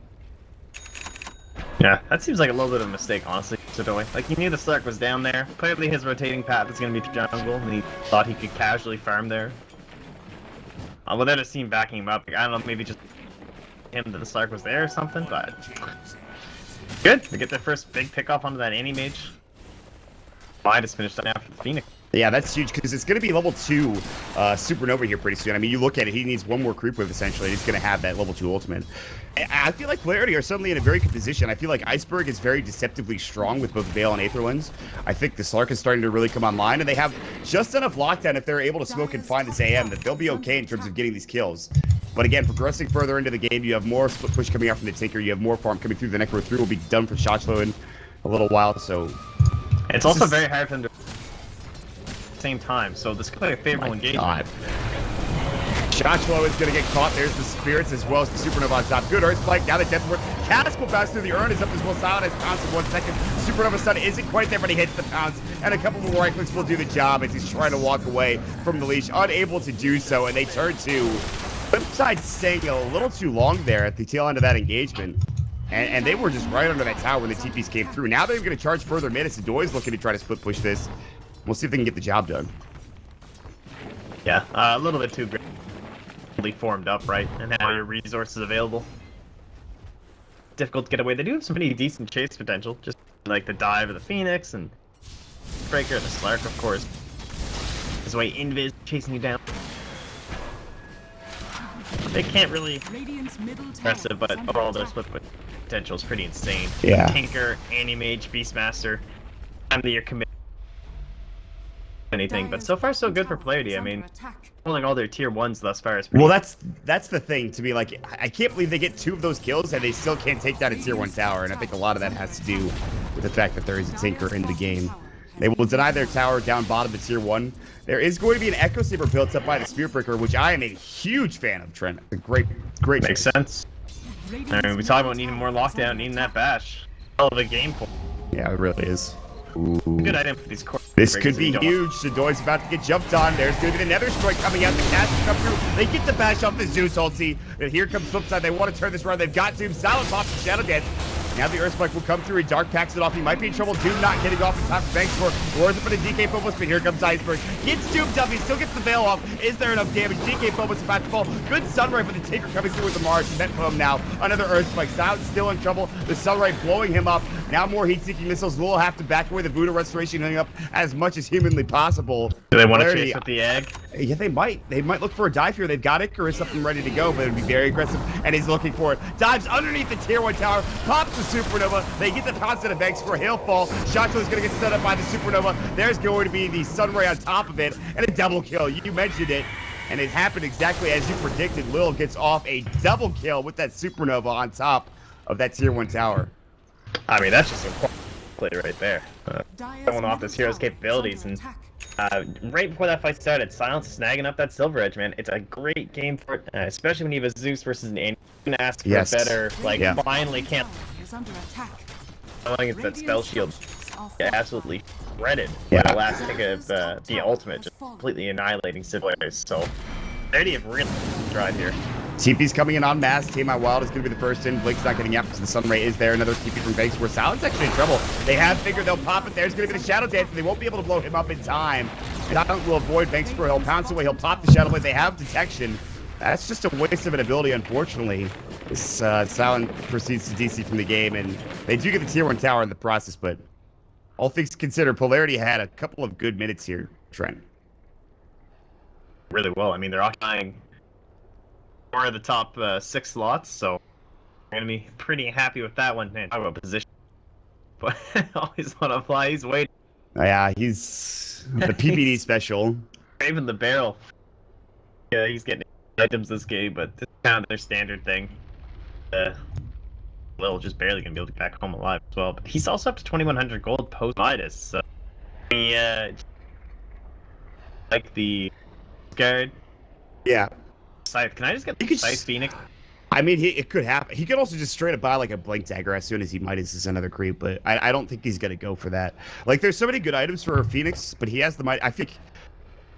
Yeah, that seems like a little bit of a mistake, honestly, Sadoy. Like, he knew the Slark was down there. Clearly his rotating path is going to be through jungle, and he thought he could casually farm there. Without a team backing him up, like, I don't know, maybe just him that the Slark was there or something, but... Good, we get the first big pick off onto that Anti-Mage. Might is finished up after the Phoenix. Yeah, that's huge because it's going to be level 2 Supernova here pretty soon. I mean, you look at it, he needs one more creep wave essentially. He's going to have that level 2 ultimate. I feel like Polarity are suddenly in a very good position. I feel like Iceberg is very deceptively strong with both Veil and Aetherlens. I think the Slark is starting to really come online, and they have just enough lockdown if they're able to smoke and find this AM that they'll be okay in terms of getting these kills. But again, progressing further into the game, you have more split push coming out from the Tinker. You have more farm coming through. The Necro 3 will be done for Shotchlo in a little while, so... It's also very hard for them to... same time, so this could be a favorable engagement. Shotchlo is going to get caught. There's the Spirits as well as the Supernova on top. Good Earth Spike. Now the Death Ward. Cask will pass through. The Urn is up as well. Silent has pounced in 1 second. Supernova stun isn't quite there, but he hits the pounce. And a couple more right clicks will do the job as he's trying to walk away from the leash. Unable to do so, and they turn to FlipSid staying a little too long there at the tail end of that engagement. And they were just right under that tower when the TPs came through. Now they're going to charge further mid as Sadoy's looking to try to split push this. We'll see if they can get the job done. Yeah, a little bit too formed up, right? And have your resources available. Difficult to get away. They do have some pretty decent chase potential, just like the dive of the Phoenix and Breaker and the Slark, of course. This way, Invis chasing you down. They can't really impressive, but overall their split potential is pretty insane. Yeah. Tinker, Anti-Mage, Beastmaster. I'm the year commit anything, but so far so good for Polarity. I mean, pulling all their tier 1s thus far is pretty... Well, that's the thing to me. Like, I can't believe they get 2 of those kills and they still can't take down a tier 1 tower, and I think a lot of that has to do with the fact that there is a Tinker in the game. They will deny their tower down bottom of tier 1. There is going to be an Echo Saber built up by the Spirit Breaker, which I am a huge fan of, Trent. A great Makes sense. I mean, we talk about needing more lockdown, needing that bash. Hell of a game point. Yeah, it really is. Ooh. Good item for these core. This could be huge. Sadoy's about to get jumped on. There's going to be the Nether Strike coming out. The cast will come through. They get the bash off the Zeus ulti. And here comes FlipSid. They want to turn this around. They've got Doom. Silent pops the Shadow Dance. Now the Earthspike will come through. He Dark packs it off. He might be in trouble. Doom not getting off in time for Banks for. Roars up in a DK Phobos, but here comes Iceberg. Gets doomed up. He still gets the Veil off. Is there enough damage? DK Phobos about to fall. Good Sunray, but the Tinker coming through with the Mars. Event for him now. Another Earthspike. Silent still in trouble. The Sunray blowing him up. Now more heat-seeking missiles. Will have to back away the Voodoo Restoration, healing up as much as humanly possible. Do they want to chase with the egg? Yeah, they might. They might look for a dive here. They've got Icarus up and ready to go, but it would be very aggressive, and he's looking for it. Dives underneath the tier 1 tower, pops the Supernova. They get the pounce of Banks for Hail Fall. Shotchlo is going to get set up by the Supernova. There's going to be the Sunray on top of it, and a double kill. You mentioned it, and it happened exactly as you predicted. Lil gets off a double kill with that Supernova on top of that tier 1 tower. I mean, that's just important play right there. Showing off this hero's capabilities, and right before that fight started, Silence snagging up that Silver Edge, man. It's a great game for it, especially when you have a Zeus versus an Annie. You can ask for a better, like, finally can't. I think it's that spell shield. Yeah, absolutely shredded. Yeah. The last tick of the ultimate, just completely annihilating Civilizers. So, they have really tried here. TP's coming in en masse. Tame Out Wild is going to be the first in. Blake's not getting out because the Sunray is there. Another TP from Banks where Silent's actually in trouble. They have figured they'll pop it. There's going to be the Shadow Dance, and they won't be able to blow him up in time. Silent will avoid Banks for he'll pounce away. He'll pop the Shadow Blade. They have detection. That's just a waste of an ability, unfortunately. This Silent proceeds to DC from the game, and they do get the tier 1 tower in the process, but all things considered, Polarity had a couple of good minutes here, Trent. Really well. I mean, they're occupying 4 of the top 6 slots, so gonna be pretty happy with that one. Man, talk about position. But always want to fly. He's waiting. Yeah, he's the PPD special. Even the barrel. Yeah, he's getting items this game, but this is kind of their standard thing. Lil just barely gonna be able to get back home alive as well. But he's also up to 2,100 gold post Midas. So he like the guard. Yeah. Scythe. Can I just get the Scythe Phoenix? I mean, it could happen. He could also just straight up buy like a Blink Dagger as soon as he Midas is another creep, but I don't think he's gonna go for that. Like, there's so many good items for a Phoenix, but he has the Midas.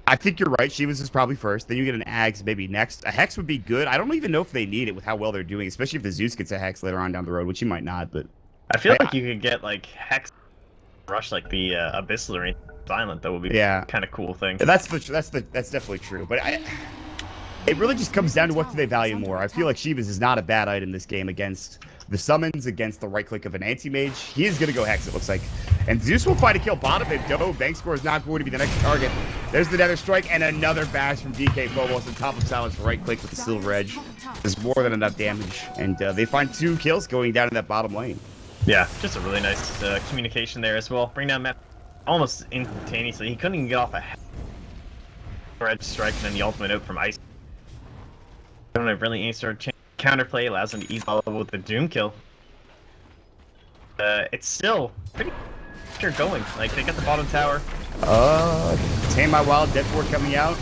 I think you're right. Shivas is probably first. Then you get an Ags maybe next. A Hex would be good. I don't even know if they need it with how well they're doing, especially if the Zeus gets a Hex later on down the road, which he might not. But I feel like you could get like Hex rush like the Abyssal or Silent. That would be kind of cool thing. That's definitely true. But it really just comes down to what do they value more. I feel like Shivas is not a bad item this game against the summons, against the right click of an anti-mage. He is going to go Hex, it looks like. And Zeus will find a kill bottom, and Bank Score is not going to be the next target. There's the Nether Strike, and another bash from DK Phobos on top of Silence for right click with the Silver Edge. There's more than enough damage, and they find 2 kills going down in that bottom lane. Yeah, just a really nice communication there as well. Bring down Matt almost instantaneously. He couldn't even get off a Edge Strike, and then the ultimate out from Ice. I don't know, really any sort of counterplay allows him to ease all over with the Doom kill. It's still pretty sure going. Like, they got the bottom tower. Tame My Wild, Death Ward coming out.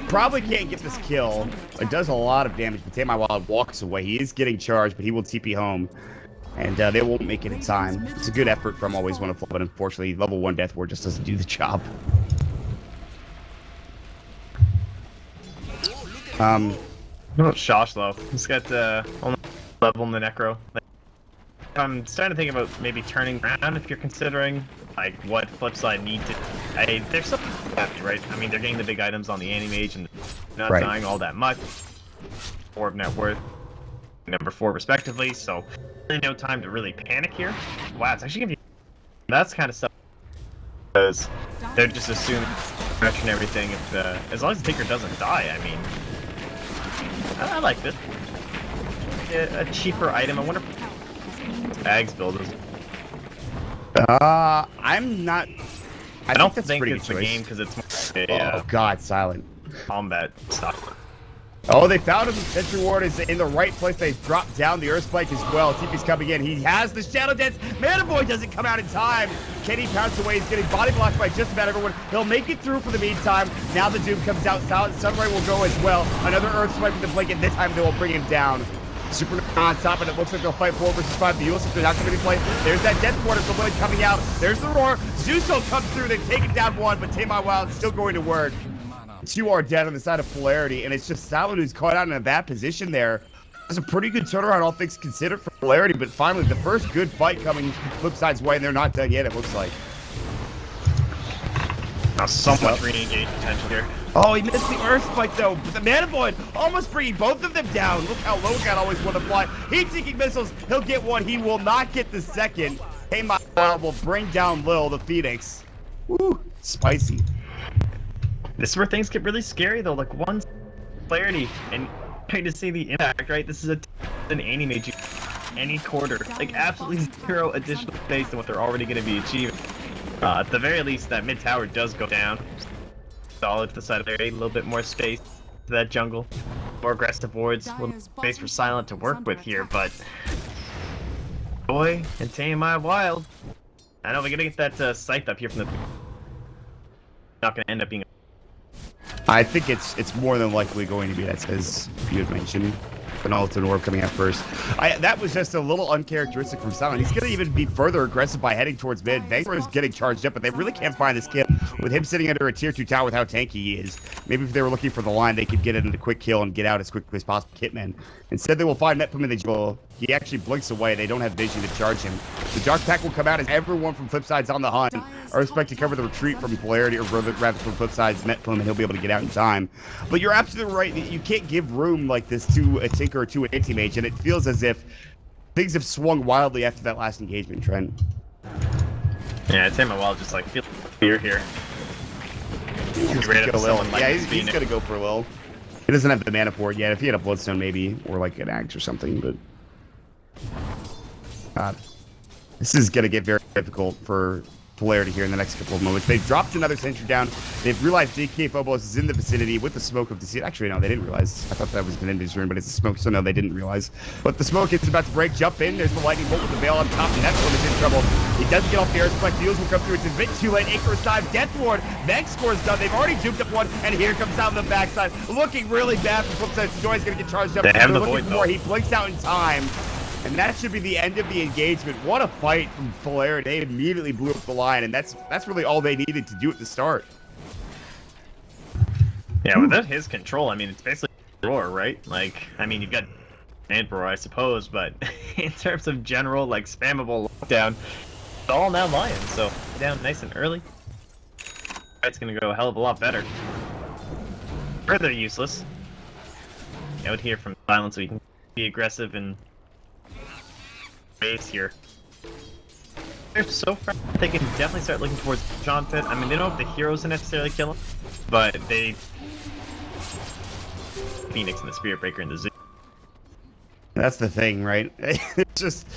Probably can't get this kill. It does a lot of damage, but Tame My Wild walks away. He is getting charged, but he will TP home. And they won't make it in time. It's a good effort from Always Wonderful, but unfortunately, level 1 Death Ward just doesn't do the job. No, Shosh though. He's got only level in the Necro. Like, I'm starting to think about maybe turning around if you're considering like what FlipSid need to. They're so happy, right? I mean, they're getting the big items on the Anti-Mage and not dying all that much. 4 of net worth, number 4 respectively. So really no time to really panic here. Wow, it's actually gonna be. That's kind of stuff because they're just assuming and everything. If as long as the Tinker doesn't die, I mean. I like this. A cheaper item. I wonder if Bags build is. I'm not. I don't think it's the game because it's more oh god, Silent combat stuff. Oh, they found him. Sentry Ward is in the right place. They dropped down the Earth Spike as well. TP's coming in. He has the Shadow Dance. Mana Boy doesn't come out in time. Kenny pounce away. He's getting body blocked by just about everyone. He'll make it through for the meantime. Now the Doom comes out. Silent Sunray will go as well. Another Earth Spike with the Blanket. This time they will bring him down. Super on top, and it looks like they'll fight 4 versus 5. The Yusuf, they're not going to be played. There's that Death Quarter from Lloyd coming out. There's the Roar. Zeus will come through. They've taken down 1, but Tame My Wild is still going to work. 2 are dead on the side of Polarity, and it's just Silent who's caught out in a bad position there. It's a pretty good turnaround, all things considered, for Polarity, but finally the first good fight coming FlipSid's way, and they're not done yet, it looks like. Now, so much re-engage potential here. Oh, he missed the Earth Spike, though, but the Mana Void almost bringing both of them down. Look how low got always want to fly. Heat-seeking missiles, he'll get 1. He will not get the second. Hey, My Wild will bring down Lil, the Phoenix. Woo, spicy. This is where things get really scary, though. Like, one Clarity, and trying to see the impact, right? This is an Anti-Mage any quarter. Like, absolutely 0 additional space than what they're already going to be achieving. At the very least, that mid-tower does go down. Solid to the side of the area, a little bit more space to that jungle. More aggressive wards, a little space for Silent to work with here, but... Boy, and Tame My Wild. I know we're going to get that Scythe up here from the... Not going to end up being... I think it's more than likely going to be that, as you had mentioned. Penultimate Orb coming out first. That was just a little uncharacteristic from Silent. He's going to even be further aggressive by heading towards mid. Vanguard is getting charged up, but they really can't find this kill with him sitting under a tier 2 tower with how tanky he is. Maybe if they were looking for the line, they could get it into quick kill and get out as quickly as possible. Hitman. Instead, they will find Metpum in the jungle. He actually blinks away. They don't have vision to charge him. The Dark Pack will come out as everyone from FlipSid's on the hunt. I expect to cover the retreat from Polarity, or rather from FlipSid's Metpum, and he'll be able to get out in time. But you're absolutely right. You can't give room like this to a Tinker or to an Anti-Mage, and it feels as if things have swung wildly after that last engagement, Trent. Yeah, I'd say my Wild just like feel fear here. He's gonna go Lil. Yeah, he's gonna go for Lil. He doesn't have the mana for it yet. If he had a Bloodstone, maybe, or like an Axe or something, but God. This is going to get very difficult for Polarity here in the next couple of moments. They've dropped another sentry down. They've realized DK Phobos is in the vicinity with the smoke of Deceit. Actually, no, they didn't realize. I thought that was going to end his room, but it's a smoke, so no, they didn't realize. But the smoke is about to break. Jump in. There's the lightning bolt with the veil on top. And that's when he's in trouble. He doesn't get off the air spike. Deals will come through. It's a bit too late. Icarus dive. Death Ward. Vex score's done. They've already duped up one. And here comes out on the backside. Looking really bad for FlipSid. Joy's going to get charged up. They have the looking void, for more. though. He blinks out in time. And that should be the end of the engagement. What a fight from Polarity. They immediately blew up the line, and that's really all they needed to do at the start. Yeah, without his control, I mean, it's basically roar, right? Like, I mean, you've got roar, I suppose, but in terms of general, like, spammable lockdown, it's all now Lion, so down nice and early. It's gonna go a hell of a lot better. Further useless. Out here from Silence, so we can be aggressive and base here. So far, they can definitely start looking towards John Pit. I mean, they don't have the heroes to necessarily kill him, but they Phoenix and the Spirit Breaker and the Zoo. That's the thing, right? It's just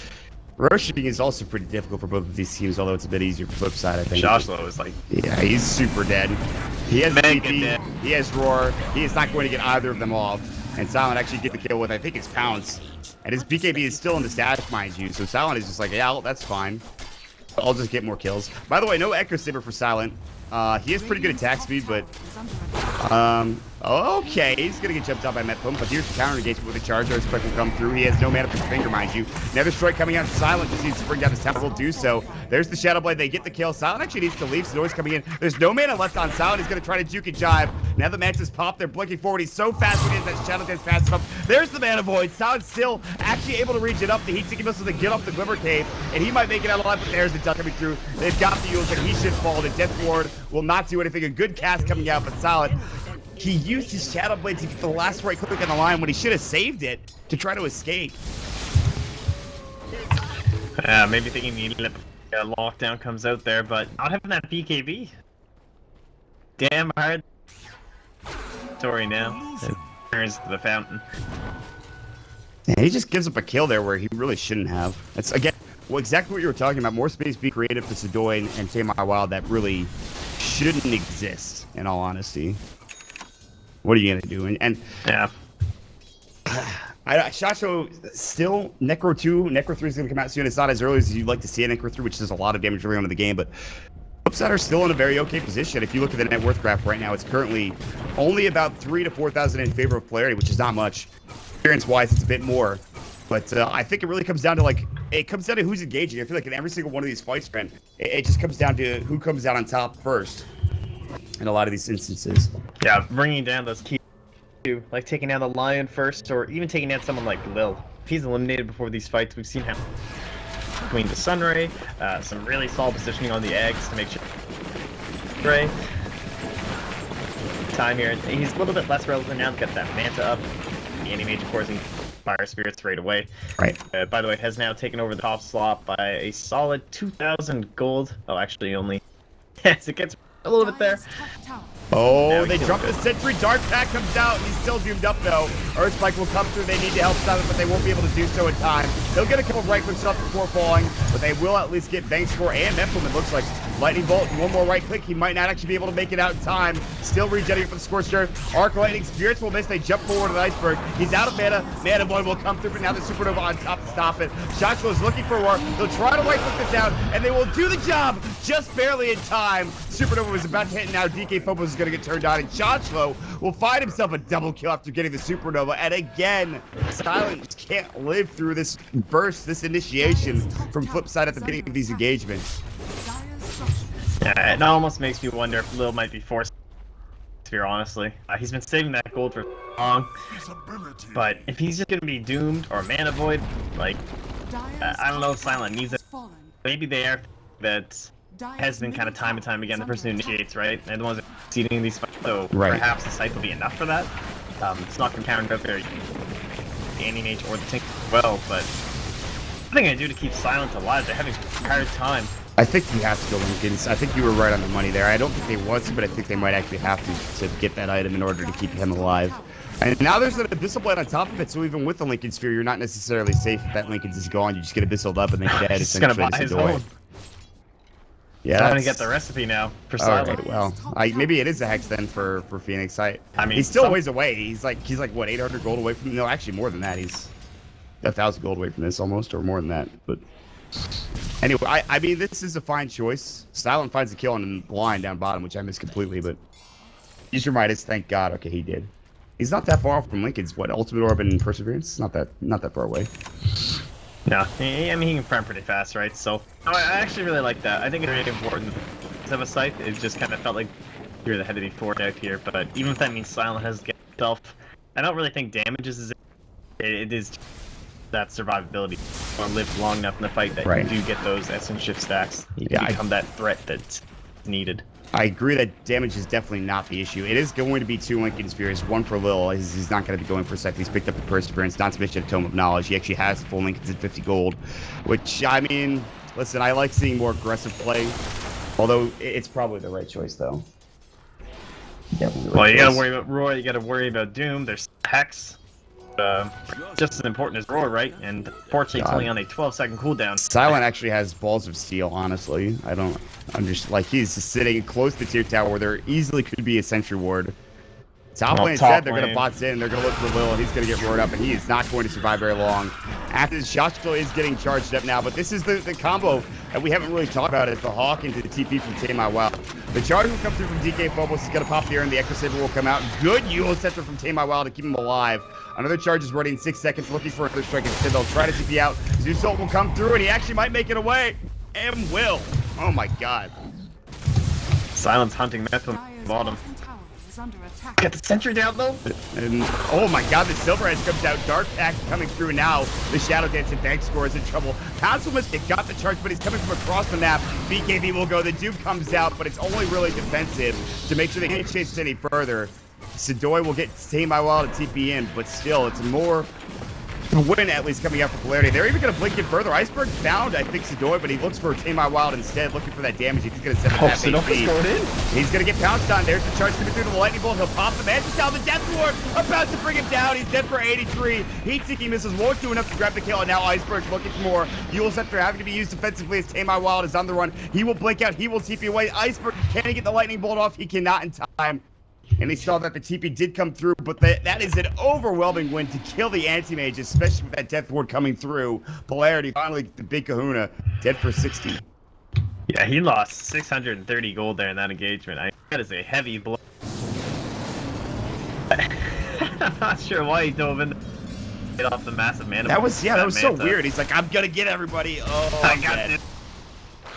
rushing is also pretty difficult for both of these teams, although it's a bit easier for Flipside, I think. Joshua is like, yeah, he's super dead. He has Mega TP, dead. he has Roar. He is not going to get either of them off. And Silent actually get the kill with, I think it's Pounce. And his BKB is still in the stash, mind you. So Silent is just like, yeah, that's fine. I'll just get more kills. By the way, no Echo Saber for Silent. He has pretty good attack speed, but okay, he's gonna get jumped out by Metpump, but here's the counter engagement with the charge. Our spike will come through. He has no mana for his finger, mind you. Another strike coming out. Silent just needs to bring down his temple. Will do so. There's the Shadow Blade. They get the kill. Silent actually needs to leave. Sonoy's coming in. There's no mana left on Silent. He's gonna try to juke and jive. Now the Mantis pop. They're blinking forward. He's so fast when he has that Shadow Dance fast enough. There's the Mana Void. Silent's still actually able to reach it up. The heat seeking missile to get off the Glimmer Cave, and he might make it out alive. But there's the duck coming through. They've got the Yules, and he should fall. The Death Ward will not do anything. A good cast coming out, but Silent. He used his Shadow Blade to get the last right click on the line when he should have saved it to try to escape. maybe thinking he needed a lockdown comes out there, but not having that BKB. Damn hard. Story now. It turns to the fountain. Yeah, he just gives up a kill there where he really shouldn't have. That's again, well, exactly what you were talking about. More space, be creative for Sedoy and Tame My Wild that really shouldn't exist, in all honesty. What are you gonna do? And yeah, Shacho still Necro 2, Necro 3 is gonna come out soon. It's not as early as you'd like to see a Necro 3, which does a lot of damage early on in the game, but FlipSid are still in a very okay position. If you look at the net worth graph right now, it's currently only about 3,000 to 4,000 in favor of Polarity, which is not much. Experience-wise, it's a bit more. But I think it really comes down to who's engaging. I feel like in every single one of these fights, Trent, it just comes down to who comes out on top first in a lot of these instances. yeah, bringing down those key, like taking down the Lion first, or even taking down someone like Lil. If he's eliminated before these fights, we've seen him between the Sunray, some really solid positioning on the eggs to make sure. Ray. Time here, he's a little bit less relevant now. Got that Manta up, the animation coursing Fire Spirits right away. Right. By the way, has now taken over the top slot by a solid 2,000 gold. Oh, actually, only yes, it gets a little bit there. Oh, they drop the sentry. Dark Pack comes out. He's still doomed up, though. Earthspike will come through. They need to help Silent, but they won't be able to do so in time. They'll get a couple of right clicks off before falling, but they will at least get bank score and Nephilim, it looks like. Lightning Bolt, one more right click. He might not actually be able to make it out in time. Still regenerating for the Scorcher. Arc Lightning, Spirits will miss. They jump forward to the Iceberg. He's out of mana. Mana Void will come through, but now the Supernova on top to stop it. Shotzlo is looking for Roar. They'll try to right click this down, and they will do the job just barely in time. Supernova was about to hit, and now DK Phobos is going to get turned on, and Shotzlo will find himself a double kill after getting the Supernova. And again, Silent can't live through this burst, this initiation from FlipSid at the beginning of these engagements. Yeah, it almost makes me wonder if Lil might be forced here, honestly. He's been saving that gold for long, but if he's just gonna be doomed or Mana Void, like, I don't know if Silent needs it. Maybe they are that has been kind of time and time again the person who initiates, right? And the ones that are seeding these fights, so perhaps the site will be enough for that. It's not gonna counter out very the Anti-Mage or the Tink as well, but I think I do to keep Silent alive. They're having a hard time. I think you have to go Lincolns. I think you were right on the money there. I don't think they want to, but I think they might actually have to get that item in order to keep him alive. And now there's an Abyssal Blade on top of it, so even with the Lincoln Sphere, you're not necessarily safe if that Lincoln's is gone. You just get Abyssal up and then dead. He's gonna buy his own. Yeah, I'm gonna get the recipe now for Silent. Okay, well, maybe it is a hex then for Phoenix. I mean, he's still ways away. He's like what 800 gold away from? No, actually more than that. He's 1,000 gold away from this almost, or more than that. But anyway, I mean, this is a fine choice. Silent finds the kill on the line down bottom, which I missed completely. But use your Midas. Thank God. Okay, he did. He's not that far off from Lincoln's. What, Ultimate Orb and Perseverance? Not that far away. No, I mean, he can farm pretty fast, right? So, I actually really like that. I think it's really important to have a scythe. It just kind of felt like you're the head of the fort out here, but even if that means Silent has to get himself, I don't really think damage is it is that survivability. You want to live long enough in the fight that you do get those essence shift stacks. You can become that threat that's needed. I agree that damage is definitely not the issue. It is going to be 2 Lincoln Spheres, one for Lil. He's not going to be going for a second. He's picked up the Perseverance, not to mention a Tome of Knowledge. He actually has full Lincolns at 50 gold, which, I mean, listen, I like seeing more aggressive play, although it's probably the right choice, though. Well, you gotta worry about Roy, you gotta worry about Doom, there's Hex. Just as important as Roar, right? And fortunately, it's only on a 12-second cooldown. Silent actually has balls of steel, honestly. I'm just like, he's just sitting close to tier tower where there easily could be a sentry ward. Top lane said they're going to bots in, they're going to look for Lil, he's going to get roared up, and he is not going to survive very long. After the shot still is getting charged up now, but this is the combo that we haven't really talked about. It's the Hawk into the TP from Tame My Wild. The charge will come through from DK Phobos, he's going to pop here, and the Echo Saber will come out. Good Yule Scepter from Tame My Wild to keep him alive. Another charge is ready in 6 seconds, looking for another strike. Instead, they'll try to TP out. Zeus Ult will come through, and he actually might make it away. And will. Oh my god. Silence hunting Meth from bottom. Get the sentry down though. And oh my god, the Silver Edge comes out. Dark Pact coming through, and now the Shadow Dance and Bank Score is in trouble. Councilmist got the charge, but he's coming from across the map. BKB will go. The Duke comes out, but it's only really defensive to make sure they can't chase this any further. Sidoy will get Tame My Wild and TP in, but still, it's more win at least coming out for Polarity. They're even going to blink it further. Iceberg found, I think, Sidoy, but he looks for Tame My Wild instead, looking for that damage. He's going to send half HP. He's going to get pounced on. There's the charge coming through to the Lightning Bolt. He'll pop the Magic down. The Death Ward about to bring him down. He's dead for 83. Heat-seeking missiles won't do enough to grab the kill, and now Iceberg's looking for more. Yule Scepter having to be used defensively as Tame My Wild is on the run. He will blink out. He will TP away. Iceberg, can he get the Lightning Bolt off? He cannot in time. And he saw that the TP did come through, but that is an overwhelming win to kill the anti-mage, especially with that Death Ward coming through. Polarity finally, the big kahuna, dead for 60. Yeah, he lost 630 gold there in that engagement. That is a heavy blow. I'm not sure why he dove in get off the massive mana. That was so weird. He's like, I'm gonna get everybody. Oh, I got this.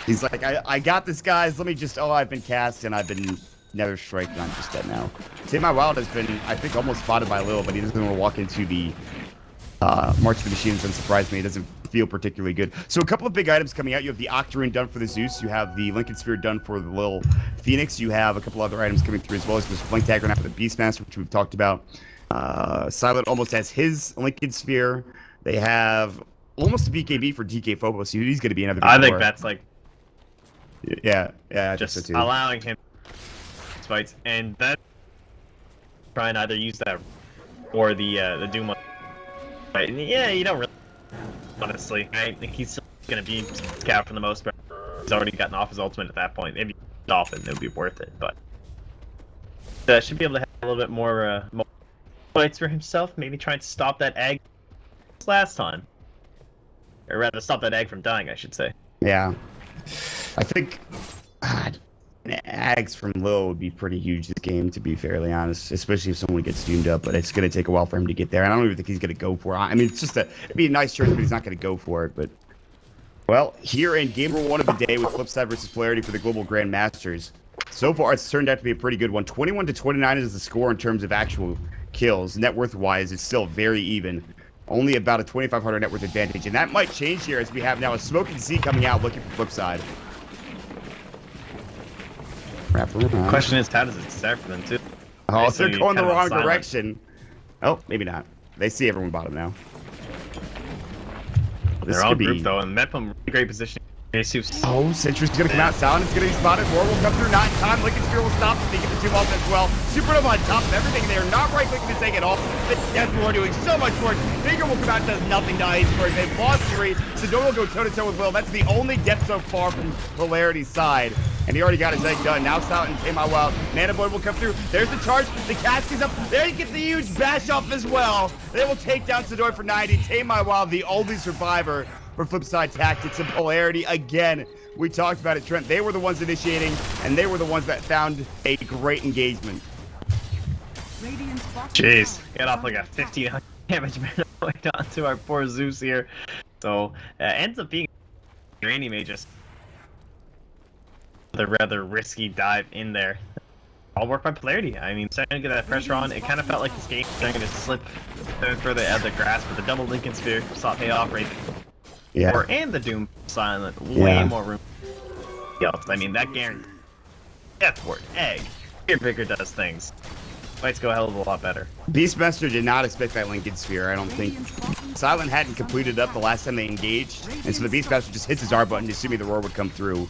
He's like, I got this, guys. Let me just. Oh, I've been cast and I've been. Nether Strike, and I'm just dead now. Tame My Wild has been, I think, almost spotted by Lil, but he doesn't want to walk into the March of the Machines, and surprise me, it doesn't feel particularly good. So a couple of big items coming out. You have the Octarine done for the Zeus. You have the Lincoln Sphere done for the Lil Phoenix. You have a couple other items coming through as well as this Blink Dagger now for the Beastmaster, which we've talked about. Silent almost has his Lincoln Sphere. They have almost a BKB for DK Phobos. So he's going to be another. I think that's like. Yeah, I just think so too. Allowing him fights, and that try and either use that or the Doom one. But yeah, you don't really, honestly. I think he's still gonna be scout for the most part. He's already gotten off his ultimate at that point. Maybe Dolphin, it would be worth it, but should be able to have a little bit more fights for himself. Maybe try and stop that egg last time, or rather, stop that egg from dying, I should say. Yeah, I think. Ags from Lil would be pretty huge this game, to be fairly honest, especially if someone gets doomed up, but it's going to take a while for him to get there, and I don't even think he's going to go for it. I mean, it's just it'd be a nice choice, but he's not going to go for it. But well, here in game number 1 of the day with FlipSid versus Polarity for the Global Grand Masters, so far it's turned out to be a pretty good one. 21-29 is the score in terms of actual kills. Net worth wise, it's still very even. Only about a 2,500 net worth advantage, and that might change here as we have now a Smoking Sea coming out looking for FlipSid. Question is, how does it start for them too? Oh, they're going the wrong direction. Oh, maybe not. They see everyone bottom now. They're all grouped though, and Metpum in great position. Jesus. Oh, Sentry's gonna come out. Silent is gonna be spotted. War will come through. Not in time. Lincoln Spear will stop. They get the 2 off as well. Supernova on top of everything. They are not right clicking to take it off. The Death War doing so much work. Bigger will come out and does nothing to Iceberg. They've lost 3. Sedona will go toe to toe with Will. That's the only death so far from Polarity's side. And he already got his egg done. Now Silent and Tame My Wild. Nanoboy will come through. There's the charge. The cask is up. There you get the huge bash off as well. They will take down Sedona for 90. Tame My Wild, the only survivor for FlipSide Tactics and Polarity. Again, we talked about it, Trent. They were the ones initiating, and they were the ones that found a great engagement. Jeez, got off like a 1500 damage man onto our poor Zeus here. So, ends up being Rainy May just the rather risky dive in there. All work by Polarity. I mean, starting to get that pressure on. It kind of felt like this game was starting to slip further out of the grasp, but the double Lincoln Spear saw it pay off right. Yeah. And the Doom Silent, way more room. Else. I mean, that guarantee. Death Ward, Egg, Bigger does things. Fights go a hell of a lot better. Beastmaster did not expect that Lincoln Sphere, I don't think. Silent hadn't completed up the last time they engaged, and so the Beastmaster just hits his R button, assuming the roar would come through.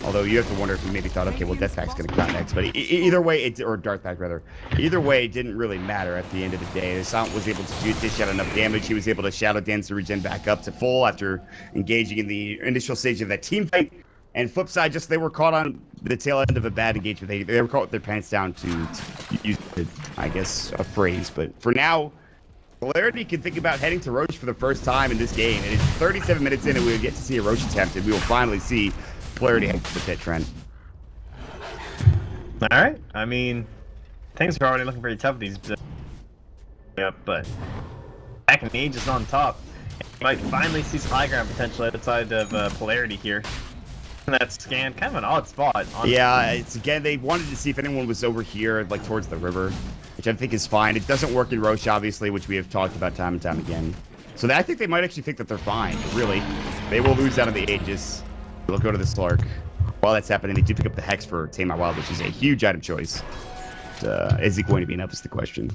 Although you have to wonder if he maybe thought, okay, well, Deathpack's going to come out next. But either way, or Darthpack rather, either way, it didn't really matter at the end of the day. Silent was able to dish out enough damage. He was able to Shadow Dance to regen back up to full after engaging in the initial stage of that team fight. And FlipSide, just they were caught on the tail end of a bad engagement. They were caught with their pants down to use, I guess, a phrase. But for now, Polarity can think about heading to Roche for the first time in this game. And it's 37 minutes in, and we'll get to see a Roche attempt, and we will finally see Polarity head to that trend. All right. I mean, things are already looking pretty tough these. Yeah, but back in the age is on top. You might finally see some high ground potential outside of Polarity here. That scan, kind of an odd spot. Yeah, it's again, they wanted to see if anyone was over here, like towards the river, which I think is fine. It doesn't work in Roche, obviously, which we have talked about time and time again. So I think they might actually think that they're fine, but really. They will lose out of the Aegis. They'll go to the Slark. While that's happening, they do pick up the Hex for Tame My Wild, which is a huge item choice. But, is he going to be enough is the question.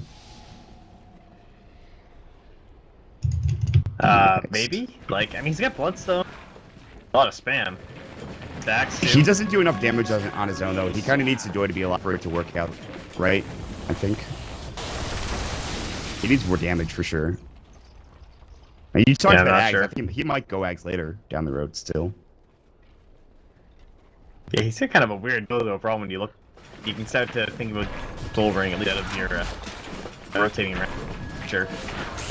Maybe? Like, I mean, he's got Bloodstone. A lot of spam. He doesn't do enough damage on his own, though. He kind of needs Sedona to be a lot for it to work out, right? I think. He needs more damage for sure. You talked about Ags. Sure. I think he might go Ags later down the road still. Yeah, he's got kind of a weird build overall when you look. You can start to think about Soul Ring at least out of your rotating around. Sure.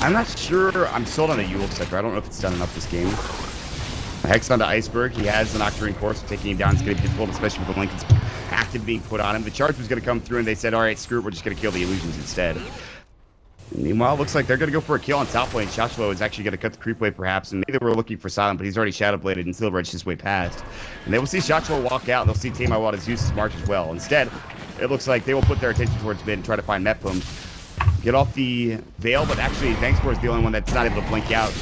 I'm not sure. I'm sold on a Yule Scepter. I don't know if it's done enough this game. Hex onto Iceberg. He has the Nocturne Course, so taking him down is going to be difficult, especially with the Lincoln's active being put on him. The charge was going to come through, and they said, all right, screw it, we're just going to kill the illusions instead. And meanwhile, it looks like they're going to go for a kill on top lane. Shachlo is actually going to cut the creep wave, perhaps, and maybe they were looking for Silent, but he's already Shadow Bladed, and Silver Edge his way past. And they will see Shachlo walk out, and they'll see Tame My Wild as Zeus' march as well. Instead, it looks like they will put their attention towards mid and try to find Mephum. Get off the Veil, but actually, Thankspor is the only one that's not able to blink out.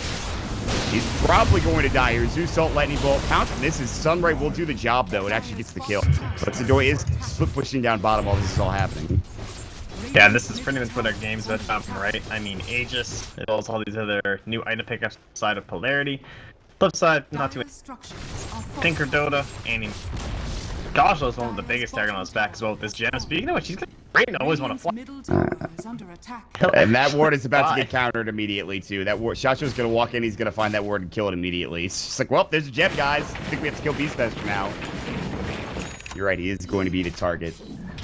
He's probably going to die here. Zeus Salt Lightning Bolt. Pounce misses. Sunray will do the job, though. It actually gets the kill. But Sedona is split pushing down bottom while this is all happening. Yeah, this is pretty much what our game's about, right? I mean, Aegis, as well as all these other new item pickups side of Polarity. Flip side, not too much. ProDotA, and Gosh is one of the biggest target on his back as well with this gem. Speaking of which, she's gonna always want to fly. And that ward is about to get countered immediately too. That ward, Shasho's gonna walk in, he's gonna find that ward and kill it immediately. It's just like, well, there's a gem, guys. I think we have to kill Beastmaster now. You're right, he is going to be the target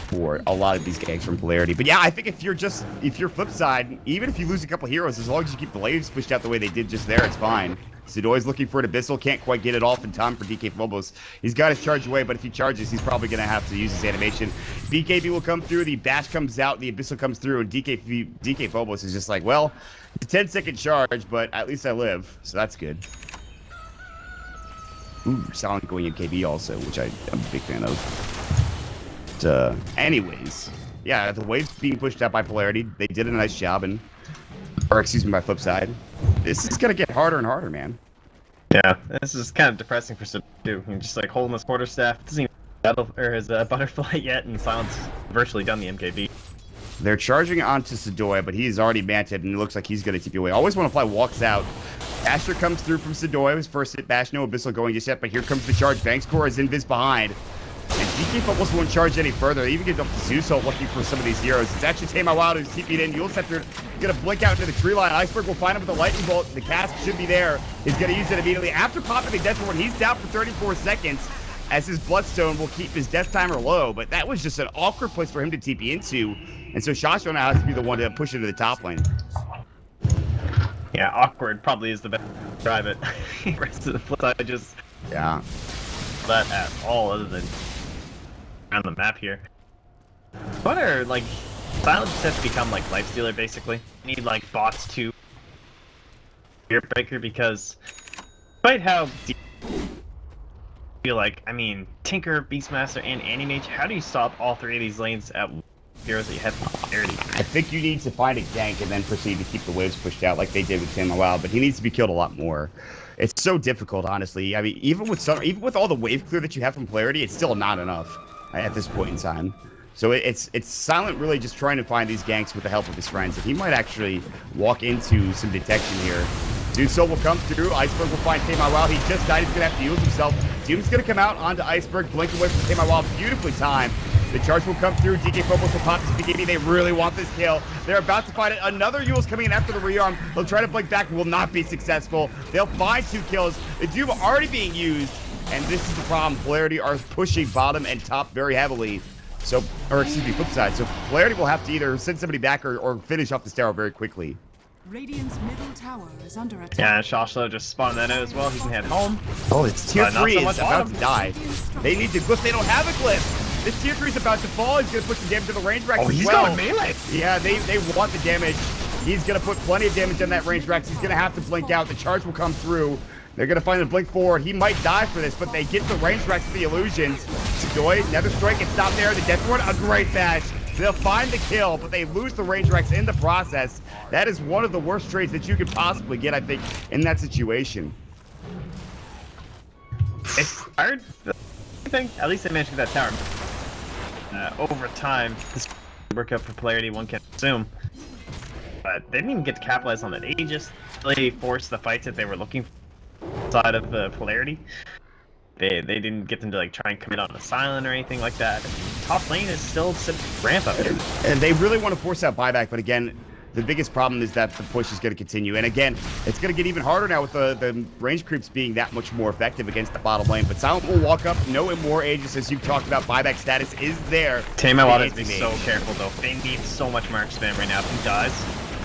for a lot of these gangs from Polarity. But yeah, I think if you're flip side, even if you lose a couple heroes, as long as you keep the waves pushed out the way they did just there, it's fine. Sedoy's looking for an Abyssal, can't quite get it off in time for DK Phobos. He's got his charge away, but if he charges, he's probably going to have to use his animation. BKB will come through, the Bash comes out, the Abyssal comes through, and DK Phobos is just like, well, it's a 10-second charge, but at least I live, so that's good. Ooh, Silent going MKB also, which I'm a big fan of. But, anyways, yeah, the waves being pushed out by Polarity, they did a nice job, or excuse me, by flip side. This is gonna get harder and harder, man. Yeah, this is kind of depressing for Sid too. He's just like holding his quarterstaff, doesn't even battle or his butterfly yet, and Silent's virtually done the MKB. They're charging onto Sedona, but he's already manted, and it looks like he's gonna keep you away. Always want to fly walks out Asher comes through from Sedoy. His first hit bash, no Abyssal going just yet, but here comes the charge. Bankscore is invis behind. And DK Fumbles won't charge any further. They even get up to Zeus looking for some of these heroes. It's actually Tame Wild who's TP'd in. Yule Scepter gonna blink out into the tree line. Iceberg will find him with the lightning bolt. The cast should be there. He's gonna use it immediately. After popping the death ward, he's down for 34 seconds as his Bloodstone will keep his death timer low. But that was just an awkward place for him to TP into. And so Shasho now has to be the one to push into the top lane. Yeah, awkward probably is the best way to describe it. The rest of the flip side just Yeah. that at all other than on the map here. What are like Silent just has to become like Lifestealer basically. You need like bots to Spirit Breaker because despite how deep feel like, I mean, Tinker, Beastmaster, and Animage, how do you stop all three of these lanes at heroes that you have Polarity? I think you need to find a gank and then proceed to keep the waves pushed out like they did with Tame Wild, but he needs to be killed a lot more. It's so difficult, honestly. I mean, even with all the wave clear that you have from Polarity, it's still not enough at this point in time. So it's Silent really just trying to find these ganks with the help of his friends. And he might actually walk into some detection here. Dude Soul will come through. Iceberg will find Tame Wild. He just died. He's going to have to use himself. Doom's going to come out onto Iceberg, blink away from Tame Wild. Beautifully timed. The charge will come through. DK Phobos will pop this BKB. They really want this kill. They're about to find it. Another Yule's coming in after the rearm. They'll try to blink back. Will not be successful. They'll find 2 kills. The Doom already being used. And this is the problem. Polarity are pushing bottom and top very heavily. So, or excuse me, flip side. So Polarity will have to either send somebody back or finish off this tower very quickly. Radiant's middle tower is under attack. Yeah, Shashlo just spawned that out as well. He can head home. Oh, it's tier 3 so is much about bottom. to die. They need to glyph. They don't have a glyph. This tier 3 is about to fall. He's going to put some damage to the range rack as he's well. going melee. Yeah, they want the damage. He's going to put plenty of damage on that range rack. He's going to have to blink out. The charge will come through. They're going to find the blink forward. He might die for this, but they get the range racks for the illusions. Sedoy, Nether Strike gets stopped there. The Death Ward, a great bash. They'll find the kill, but they lose the range racks in the process. That is one of the worst trades that you could possibly get, I think, in that situation. It's hard. I think at least they managed to get that tower. Over time, this work out for Polarity, one can assume. But they didn't even get to capitalize on it. They just really forced the fights that they were looking for side of the Polarity. They didn't get them to like try and commit on a silent or anything like that. Top lane is still ramp up here. And they really want to force that buyback, but again, the biggest problem is that the push is going to continue. And again, it's going to get even harder now with the range creeps being that much more effective against the bottom lane. But Silent will walk up, no more Aegis, as you've talked about. Buyback status is there. Tame Wild has to be so careful though. They need so much mark spam right now. If he dies,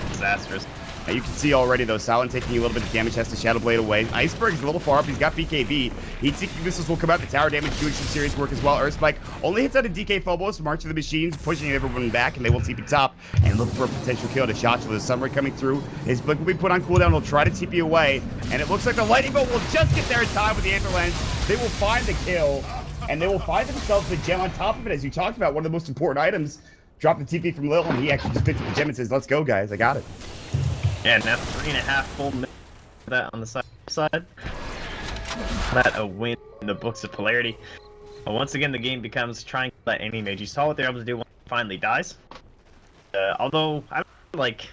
disastrous. Now you can see already though, Silent taking a little bit of damage, has to Shadow Blade away. Iceberg's a little far up, he's got BKB. Heat-seeking missiles will come out, the tower damage doing some serious work as well. Earthspike only hits out a DK Phobos, March of the Machines, pushing everyone back, and they will TP top and look for a potential kill to shot. So the Summary coming through. His blink will be put on cooldown, he'll try to TP away, and it looks like the Lightning Bolt will just get there in time with the Aether Lens. They will find the kill, and they will find themselves the gem on top of it, as you talked about, one of the most important items. Drop the TP from Lil, and he actually just picks up the gem and says, let's go guys, I got it. Yeah, now 3.5 full minutes for that on the side. That a win in the books of Polarity. But once again, the game becomes trying to let any mage. You saw what they're able to do when he finally dies. Although, I don't feel like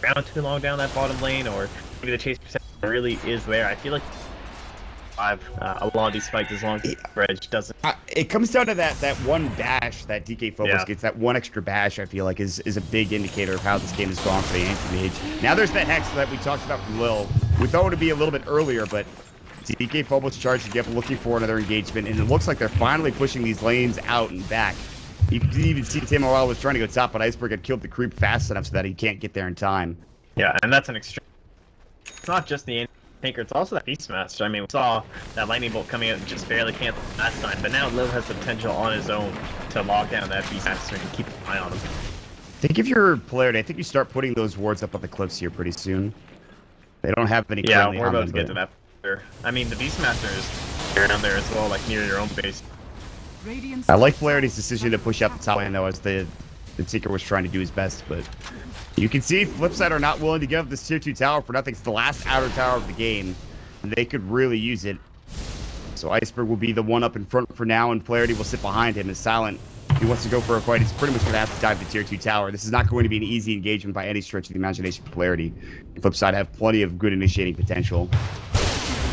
around too long down that bottom lane, or maybe the chase percent really is there. I feel like a lot of these spikes as long as the bridge doesn't. It comes down to that one bash that DK Phobos gets. That one extra bash, I feel like, is a big indicator of how this game has gone for the Anti-Mage. Now there's that Hex that we talked about from Lil. We thought it would be a little bit earlier, but DK Phobos charged to get looking for another engagement, and it looks like they're finally pushing these lanes out and back. You can even see Tame Wild was trying to go top, but Iceberg had killed the creep fast enough so that he can't get there in time. Yeah, and that's an extreme. It's not just the Tinker, it's also that Beastmaster. I mean, we saw that Lightning Bolt coming out and just barely canceled last time, but now Lil has the potential on his own to lock down that Beastmaster and keep an eye on him. I think if you're Polarity, I think you start putting those wards up on the cliffs here pretty soon. They don't have any. Yeah, we're about to get to that. I mean, the Beastmaster is around there as well, like near your own base. I like Polarity's decision to push out the top lane though, as the Seeker was trying to do his best, but you can see FlipSid are not willing to give up this tier 2 tower for nothing. It's the last outer tower of the game, and they could really use it. So Iceberg will be the one up in front for now, and Polarity will sit behind him. And Silent he wants to go for a fight, he's pretty much going to have to dive the tier 2 tower. This is not going to be an easy engagement by any stretch of the imagination. Polarity. FlipSid have plenty of good initiating potential.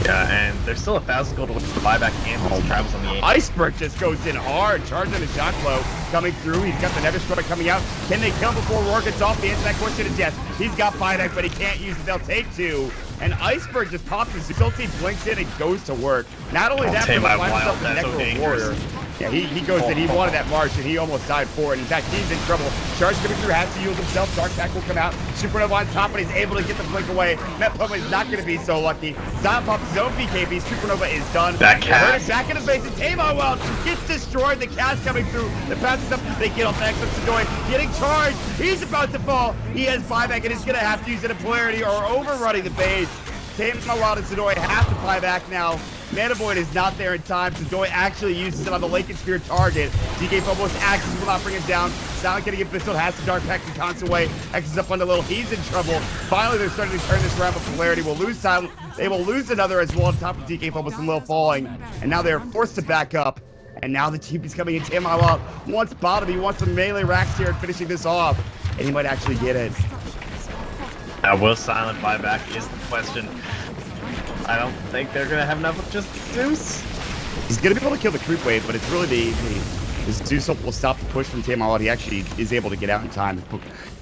Yeah, and there's still 1,000 gold to look for the buyback and travels on the 8. Iceberg just goes in hard, charging on his shot flow, coming through. He's got the Nether Strike coming out. Can they kill before Roar gets off? The answer to that question is yes. He's got buyback, but he can't use it. They'll take 2. And Iceberg just pops his ulti, blinks in, and goes to work. Not only that, but he finds himself the Necro Warrior. Yeah, he goes in. He wanted that March, and he almost died for it. In fact, he's in trouble. Charge coming through, has to yield himself. Dark Pack will come out. Supernova on top, and he's able to get the blink away. Metpuma is not going to be so lucky. Zion pops his own BKB. Supernova is done. That cast. Back in his base, and Tamar Wild gets destroyed. The cast coming through. The pass is up. They get off the X Sadoy. Getting charged. He's about to fall. He has buyback, and he's going to have to use it in Polarity or overrunning the base. Tamar Wild and Sadoy have to buy back now. Mana Void is not there in time. Sadoy actually uses it on the Lake and Spear target. DK Phobos axes will not bring him down. Silent getting get pistol, has to Dark Pack and Cons away. X is up on the little. He's in trouble. Finally, they're starting to turn this around, but Polarity will lose Silent. They will lose another as well on top of DK Phobos and Lil falling. And now they're forced to back up. And now the team is coming in. Tamar Wild wants bottom. He wants some melee racks here and finishing this off. And he might actually get it. Will Silent buyback is the question. I don't think they're going to have enough with just Zeus. He's going to be able to kill the creep wave, but it's really the Zeus will stop the push from Tamar Wild. He actually is able to get out in time.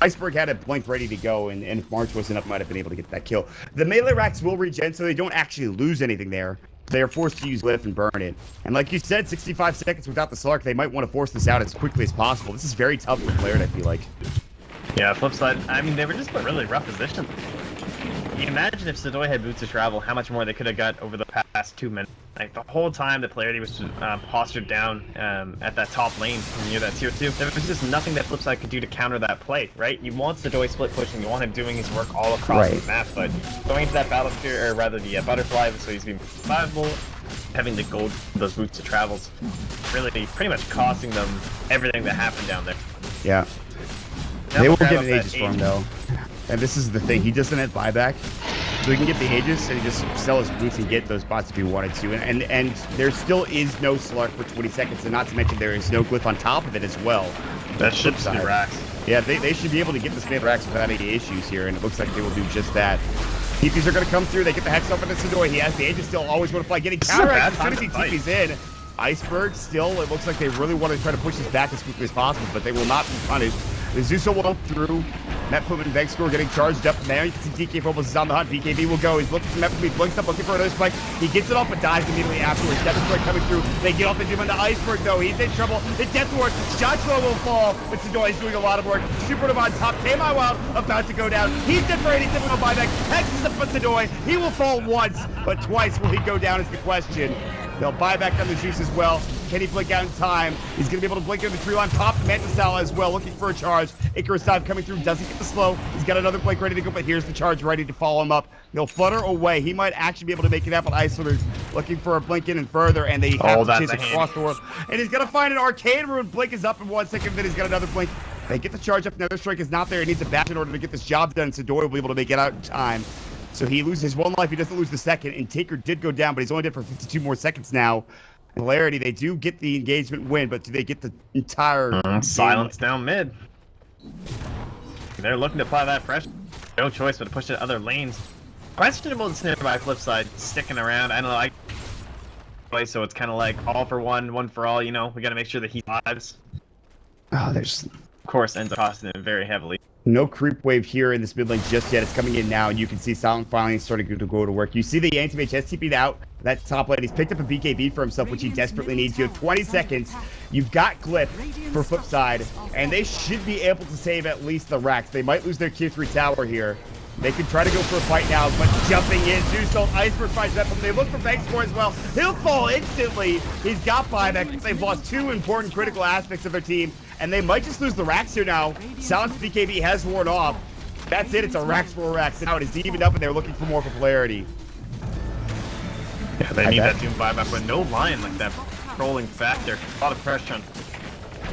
Iceberg had a blink ready to go, and if March wasn't up, might have been able to get that kill. The melee racks will regen, so they don't actually lose anything there. They are forced to use Lift and burn it. And like you said, 65 seconds without the Slark, they might want to force this out as quickly as possible. This is very tough for Polarity, I feel like. Yeah, FlipSid, I mean, they were just put really rough position. You imagine if Sadoy had boots to travel, how much more they could have got over the past 2 minutes. Like, the whole time the Polarity was postured down at that top lane near that tier 2, there was just nothing that FlipSid could do to counter that play, right? You want Sadoy split pushing, you want him doing his work all across the map, but going into that battle sphere, or rather the butterfly, so he's being survivable, having the gold, those boots to travels, really pretty much costing them everything that happened down there. Yeah. Now they will get an Aegis for him, though. And this is the thing, he doesn't have buyback, so he can get the Aegis and just sell his boots and get those bots if he wanted to. And there still is no Slark for 20 seconds, and not to mention there is no glyph on top of it as well. That should be racks. Yeah, they should be able to get this man racks without any issues here, and it looks like they will do just that. TPs are going to come through, they get the Hex up in the Sadoy. He has the Aegis still, always want to fly, getting counteracted as soon as he TPs in. Iceberg still, it looks like they really want to try to push this back as quickly as possible, but they will not be punished. The Zeus will through. Metpuma and Vegscore getting charged up now. You can see DK Phobos is on the hunt. BKB will go. He's looking for Metpuma. He blinks up, looking for another spike. He gets it off but dies immediately afterwards. Death Strike coming through. They get off the doom on the Iceberg though. He's in trouble. The Death Ward. Shotro will fall. But Sadoy is doing a lot of work. Supernova on top. Tamar Wild about to go down. He's dead for 87. No buyback. Hex is up for Sadoy. He will fall once, but twice will he go down is the question. They'll buy back on the Zeus as well. Can he blink out in time? He's going to be able to blink in the tree line. Pop Mantisal as well, looking for a charge. Icarus dive coming through, doesn't get the slow. He's got another blink ready to go, but here's the charge ready to follow him up. They'll flutter away. He might actually be able to make it happen. Icelanders looking for a blink in and further, and they have to chase across the world. And he's going to find an Arcane Rune. Blink is up in 1 second, then he's got another blink. They get the charge up. Another strike is not there. He needs a bash in order to get this job done. Sadoy will be able to make it out in time. So he loses 1 life, he doesn't lose the second, and Taker did go down, but he's only dead for 52 more seconds now. Polarity, they do get the engagement win, but do they get the entire... Silence down mid. They're looking to apply that pressure. No choice but to push to other lanes. Questionable snare by FlipSid, sticking around. I don't know, so it's kind of like all for one for all, you know? We got to make sure that he lives. Oh, there's... Of course, ends up costing him very heavily. No creep wave here in this mid lane just yet. It's coming in now, and you can see Silent finally starting to go to work. You see the anti-mage has TP'd out. That top lane, he's picked up a BKB for himself, which he desperately needs. You have 20 seconds. You've got Glyph for FlipSid, and they should be able to save at least the racks. They might lose their tier 3 tower here. They could try to go for a fight now, but jumping in, Zeus, Iceberg finds that, but they look for Vegscore as well. He'll fall instantly. He's got buyback. They've lost 2 important critical aspects of their team, and they might just lose the racks here now. Silence BKB has worn off. That's it. It's a racks for racks. Now it is evened up, and they're looking for more for Polarity. Yeah, they need that Doom buyback, but no Lion like that trolling factor. A lot of pressure on.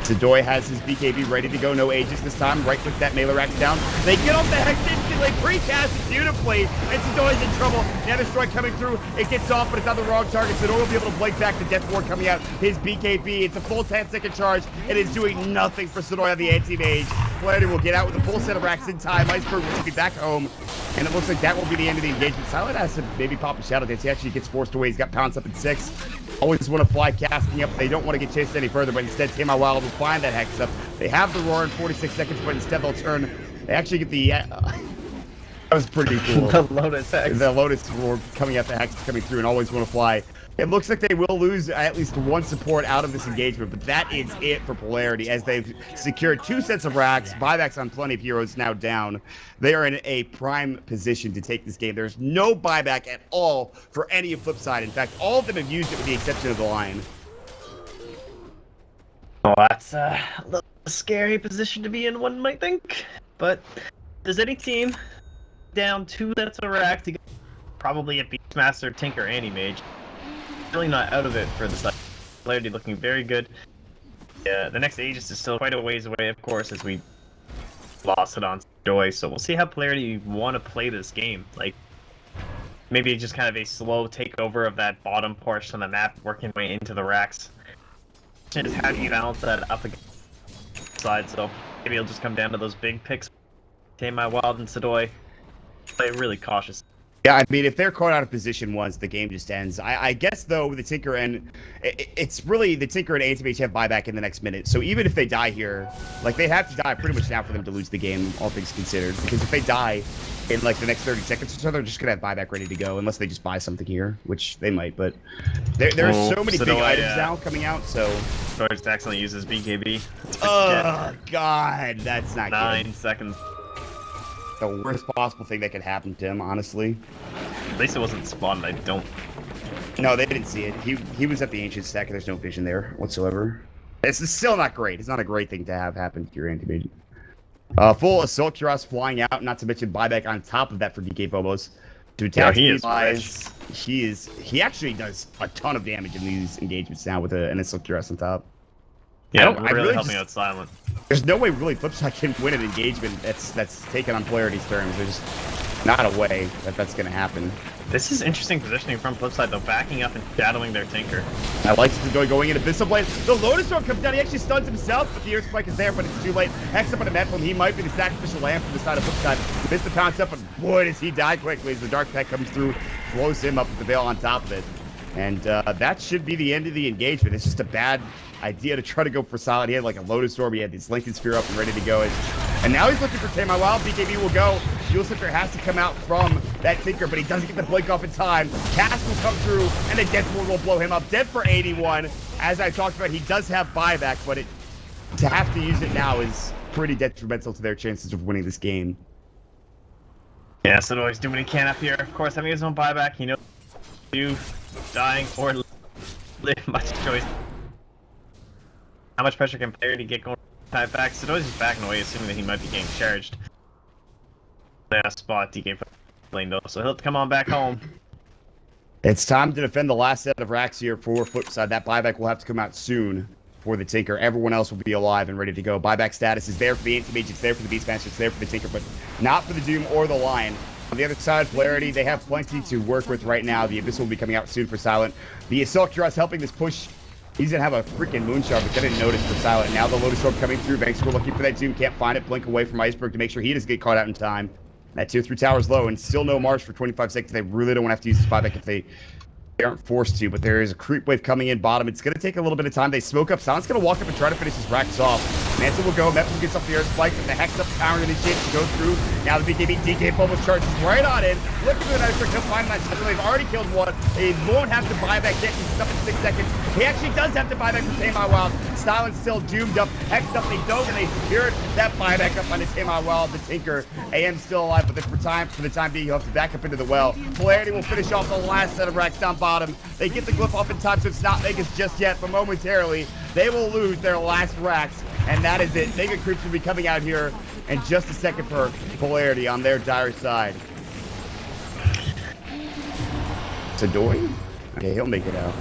Sadoy has his BKB ready to go. No Aegis this time. Right click that melee racks down. They get off the Hex instantly. actually precasted beautifully, and Sadoy's in trouble. Nether Strike coming through. It gets off, but it's on the wrong target. Sadoy will be able to blink back the Death Ward coming out. His BKB, it's a full 10-second charge. It is doing nothing for Sadoy on the anti-mage. Polarity will get out with a full set of racks in time. Iceberg will be back home, and it looks like that will be the end of the engagement. Silent has to maybe pop a Shadow Dance. He actually gets forced away. He's got pounced up in 6. Always want to fly casting up. They don't want to get chased any further, but instead Tame Wild will find that Hex up. They have the Roar in 46 seconds, but instead they'll turn. They actually get the... that was pretty cool. The Lotus Hex. The Lotus Roar coming at the Hex coming through and always want to fly. It looks like they will lose at least one support out of this engagement, but that is it for Polarity as they've secured 2 sets of racks. Buybacks on plenty of heroes now down. They are in a prime position to take this game. There's no buyback at all for any of FlipSid. In fact, all of them have used it with the exception of the Lion. Oh, that's a little scary position to be in, one might think. But does any team down 2 sets of racks to get probably a Beastmaster, Tinker, Anti-Mage? Really not out of it for the side. Polarity looking very good. Yeah, the next Aegis is still quite a ways away, of course, as we lost it on Joy. So we'll see how Polarity want to play this game. Like, maybe just kind of a slow takeover of that bottom portion of the map, working way into the racks. Just how do you balance that up against the side? So maybe it'll just come down to those big picks. Tame My Wild and Sadoy. Play really cautious. Yeah, I mean, if they're caught out of position once, the game just ends. I guess, though, the Tinker and... It's really... The Tinker and ATMH have buyback in the next minute. So even if they die here, like, they have to die pretty much now for them to lose the game, all things considered. Because if they die in, like, the next 30 seconds or so, they're just going to have buyback ready to go, unless they just buy something here, which they might. But there are so many big items now coming out, so... Sadoy just accidentally uses BKB. Oh, God, that's not 9 good. seconds. The worst possible thing that could happen to him, honestly. At least it wasn't spawned, I don't... No, they didn't see it. He was at the Ancient Stack, and there's no vision there whatsoever. It's still not great. It's not a great thing to have happen to your anti-mage. Full Assault Cuirass flying out, not to mention buyback on top of that for DK Phobos. To attack wise, he actually does a ton of damage in these engagements now with an Assault Cuirass on top. Yeah, really helping out Silent. There's no way really FlipSid can win an engagement that's taken on Polarity's terms. There's just not a way that's going to happen. This is interesting positioning from FlipSid, though, backing up and shadowing their Tinker. I like Sadoy going into Abyssal Blade. The Lotus Storm comes down. He actually stuns himself, but the Earth Spike is there, but it's too late. Hex up on a Metflame. He might be the sacrificial lamb from the side of FlipSid. Missed the pounce up, but boy, does he die quickly as the Dark Pack comes through, blows him up with the Veil on top of it. And that should be the end of the engagement. It's just a bad idea to try to go for Silent. He had like a Lotus Storm. He had this Lincoln Sphere up and ready to go. And now he's looking for Tame My Wild. BKB will go. Fuel Scepter has to come out from that Tinker, but he doesn't get the blink off in time. Cast will come through, and the Death Ward will blow him up. Dead for 81. As I talked about, he does have buyback, but to have to use it now is pretty detrimental to their chances of winning this game. Yeah, Sadoy's doing what he can up here. Of course, having his own buyback, he knows you dying or live much choice. How much pressure can Polarity get going back? Sadoy's just backing away, assuming that he might be getting charged. Last spot, DK lane though, so he'll come on back home. It's time to defend the last set of racks here for FlipSid. That buyback will have to come out soon for the Tinker. Everyone else will be alive and ready to go. Buyback status is there for the Anti-Mage, it's there for the Beastmaster, it's there for the Tinker, but not for the Doom or the Lion. On the other side, Polarity, they have plenty to work with right now. The Abyss will be coming out soon for Silent. The Assault Cuirass helping this push. He's going to have a freaking Moonshard, which I didn't notice for Silent. Now the Lotus Orb coming through. Banks were looking for that Doom, can't find it. Blink away from Iceberg to make sure he doesn't get caught out in time. That tier 3 tower's low, and still no March for 25 seconds. They really don't want to have to use this buyback if they aren't forced to, but there is a creep wave coming in bottom. It's going to take a little bit of time. They smoke up. Silent's going to walk up and try to finish his racks off. Mantle will go. Metflame gets off the Earth Spike, and the Hex up powering the shit to go through. Now the BKB DK almost charges right on in. Looking for the Night Trick. He'll find that. They've already killed one. He won't have to buy back yet. He's up in 6 seconds. He actually does have to buy back for Tame My Wild. Silent's still doomed up. Hexed up. They don't, and they secured that buyback up on his Tame My Wild. The Tinker. AM's still alive, but for the time being, he'll have to back up into the well. Polarity will finish off the last set of racks down bottom. They get the glyph off in time, so it's not Vegas just yet, but momentarily, they will lose their last racks, and that is it. Mega Creeps will be coming out here in just a second for Polarity on their dire side. Sadoy? Okay, he'll make it out.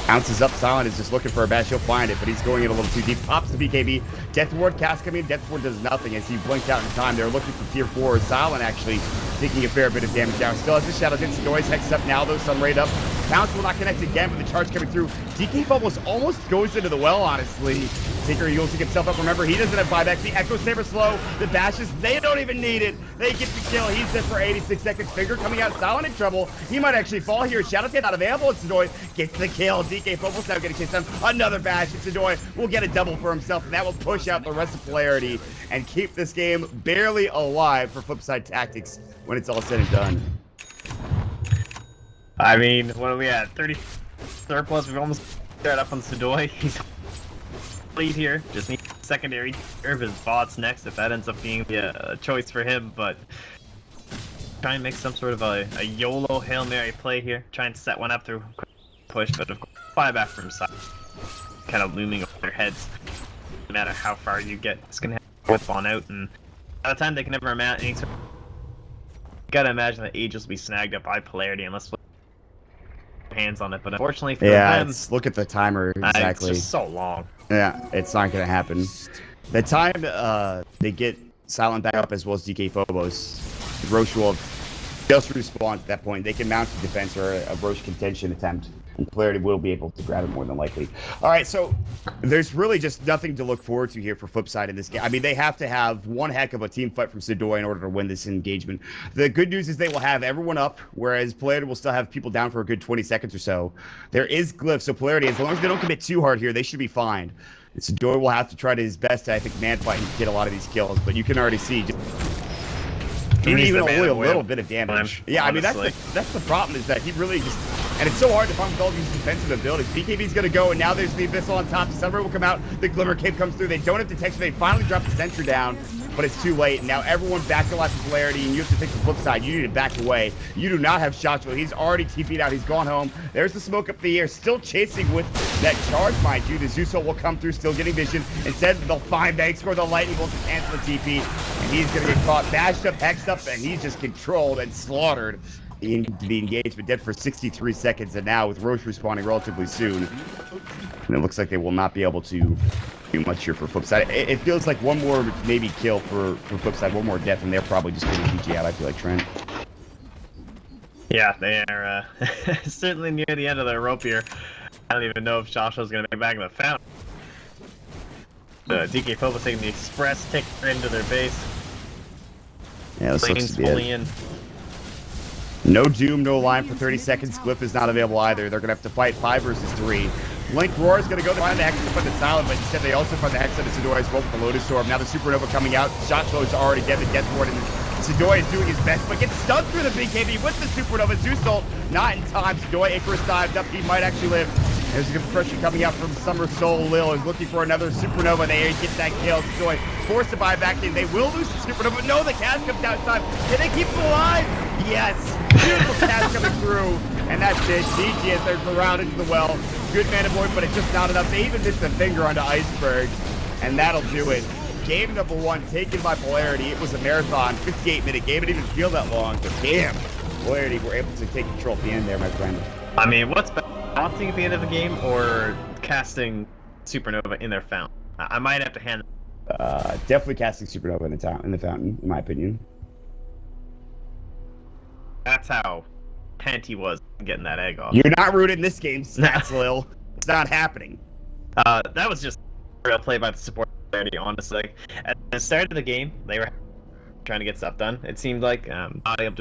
Bounces up, Silent is just looking for a bash, he'll find it, but he's going in a little too deep. Pops the BKB. Death Ward cast coming in. Death Ward does nothing as he blinked out in time. They're looking for tier 4. Silent actually taking a fair bit of damage down. Still has the Shadow Dance. Noise hex up now though. Sun Raid up. Pounce will not connect again, but the charge coming through. DK almost goes into the well, honestly. Tinker heals himself up. Remember, he doesn't have buyback. The Echo Saber slow. The bashes, they don't even need it. They get the kill. He's dead for 86 seconds. Finger coming out. Silent in trouble. He might actually fall here. Shadow Dance not available. It's Sadoy gets the kill. DK Phobos now getting chased down. Another bash. Sadoy will get a double for himself, and that will push out the rest of Polarity and keep this game barely alive for FlipSid Tactics when it's all said and done. I mean, what are we at? 30 surplus. We've almost got up on Sadoy. He's lead here. Just need secondary of his bots next if that ends up being a choice for him. But try and make some sort of a YOLO Hail Mary play here. Try and set one up through quick push, but of course, buyback from side. Kind of looming over their heads. No matter how far you get, it's gonna have to whip on out, and by the time they can never amount any sort of... Gotta imagine that Aegis will be snagged up by Polarity unless hands on it, but unfortunately for them, look at the timer exactly. It's just so long. Yeah, it's not gonna happen. The time they get Silent back up as well as DK Phobos, Roche will just respawn at that point. They can mount a defense or a Roche contention attempt, and Polarity will be able to grab it more than likely. All right, so there's really just nothing to look forward to here for FlipSid in this game. I mean, they have to have one heck of a team fight from Sadoy in order to win this engagement. The good news is they will have everyone up, whereas Polarity will still have people down for a good 20 seconds or so. There is glyph, so Polarity, as long as they don't commit too hard here, they should be fine. And Sadoy will have to try to his best to, I think, man fight and get a lot of these kills, but you can already see even only a little bit of damage. Yeah, honestly. I mean, that's the problem is that he really just... And it's so hard to find with all these defensive abilities. BKB's going to go, and now there's the Abyssal on top. Sunray will come out. The Glimmer Cape comes through. They don't have detection. They finally drop the sentry down, but it's too late. And now everyone back to life with Polarity, and you have to take the flip side. You need to back away. You do not have Shotwell. He's already TP'd out. He's gone home. There's the smoke up the air. Still chasing with that charge, mind you. The Zeusol will come through, still getting vision. Instead, they'll find Bank, score the lightning bolt to cancel the TP. And he's going to get caught, bashed up, hexed up, and he's just controlled and slaughtered. In the engagement, dead for 63 seconds, and now with Roche respawning relatively soon, and it looks like they will not be able to do much here for FlipSid. It feels like one more maybe kill for FlipSid, one more death, and they're probably just getting GG out. I feel like, Trent. Yeah, they are certainly near the end of their rope here. I don't even know if Shasha's going to make it back in the fountain. The DK Phobos taking the express tick into their base. Yeah, this looks to be fully in. No Doom, no line for 30 seconds. Glyph is not available either. They're going to have to fight 5 versus 3. Blink Roar is going to go to find the Hex to find the Silent, but instead they also find the Hex of the Sadoy as well with the Lotus Orb. Now the Supernova coming out. Shotflow is already dead. The Death Ward, and Sadoy is doing his best, but gets stunned through the BKB with the Supernova. Zeusol not in time. Sadoy, Icarus dived up. He might actually live. There's a good pressure coming out from Summer Soul. Lil is looking for another Supernova. They get that kill. Sadoy forced to buy back in. They will lose the Supernova, but no, the cast comes out in time. Can they keep him alive? Yes. Beautiful cast coming through. And that's it. GG as they're around into the well. Good mana void, but it's just not enough. They even missed a finger onto Iceberg. And that'll do it. Game number 1 taken by Polarity. It was a marathon, 58-minute game. It didn't even feel that long, but damn, Polarity were able to take control at the end there, my friend. I mean, what's better, bouncing at the end of the game or casting Supernova in their fountain? I might have to hand. Definitely casting Supernova in the fountain, in my opinion. That's how pent he was getting that egg off. You're not rooted in this game, Stats Lil. It's not happening. That was just a real play by the support. Honestly, at the start of the game, they were trying to get stuff done. It seemed like not able to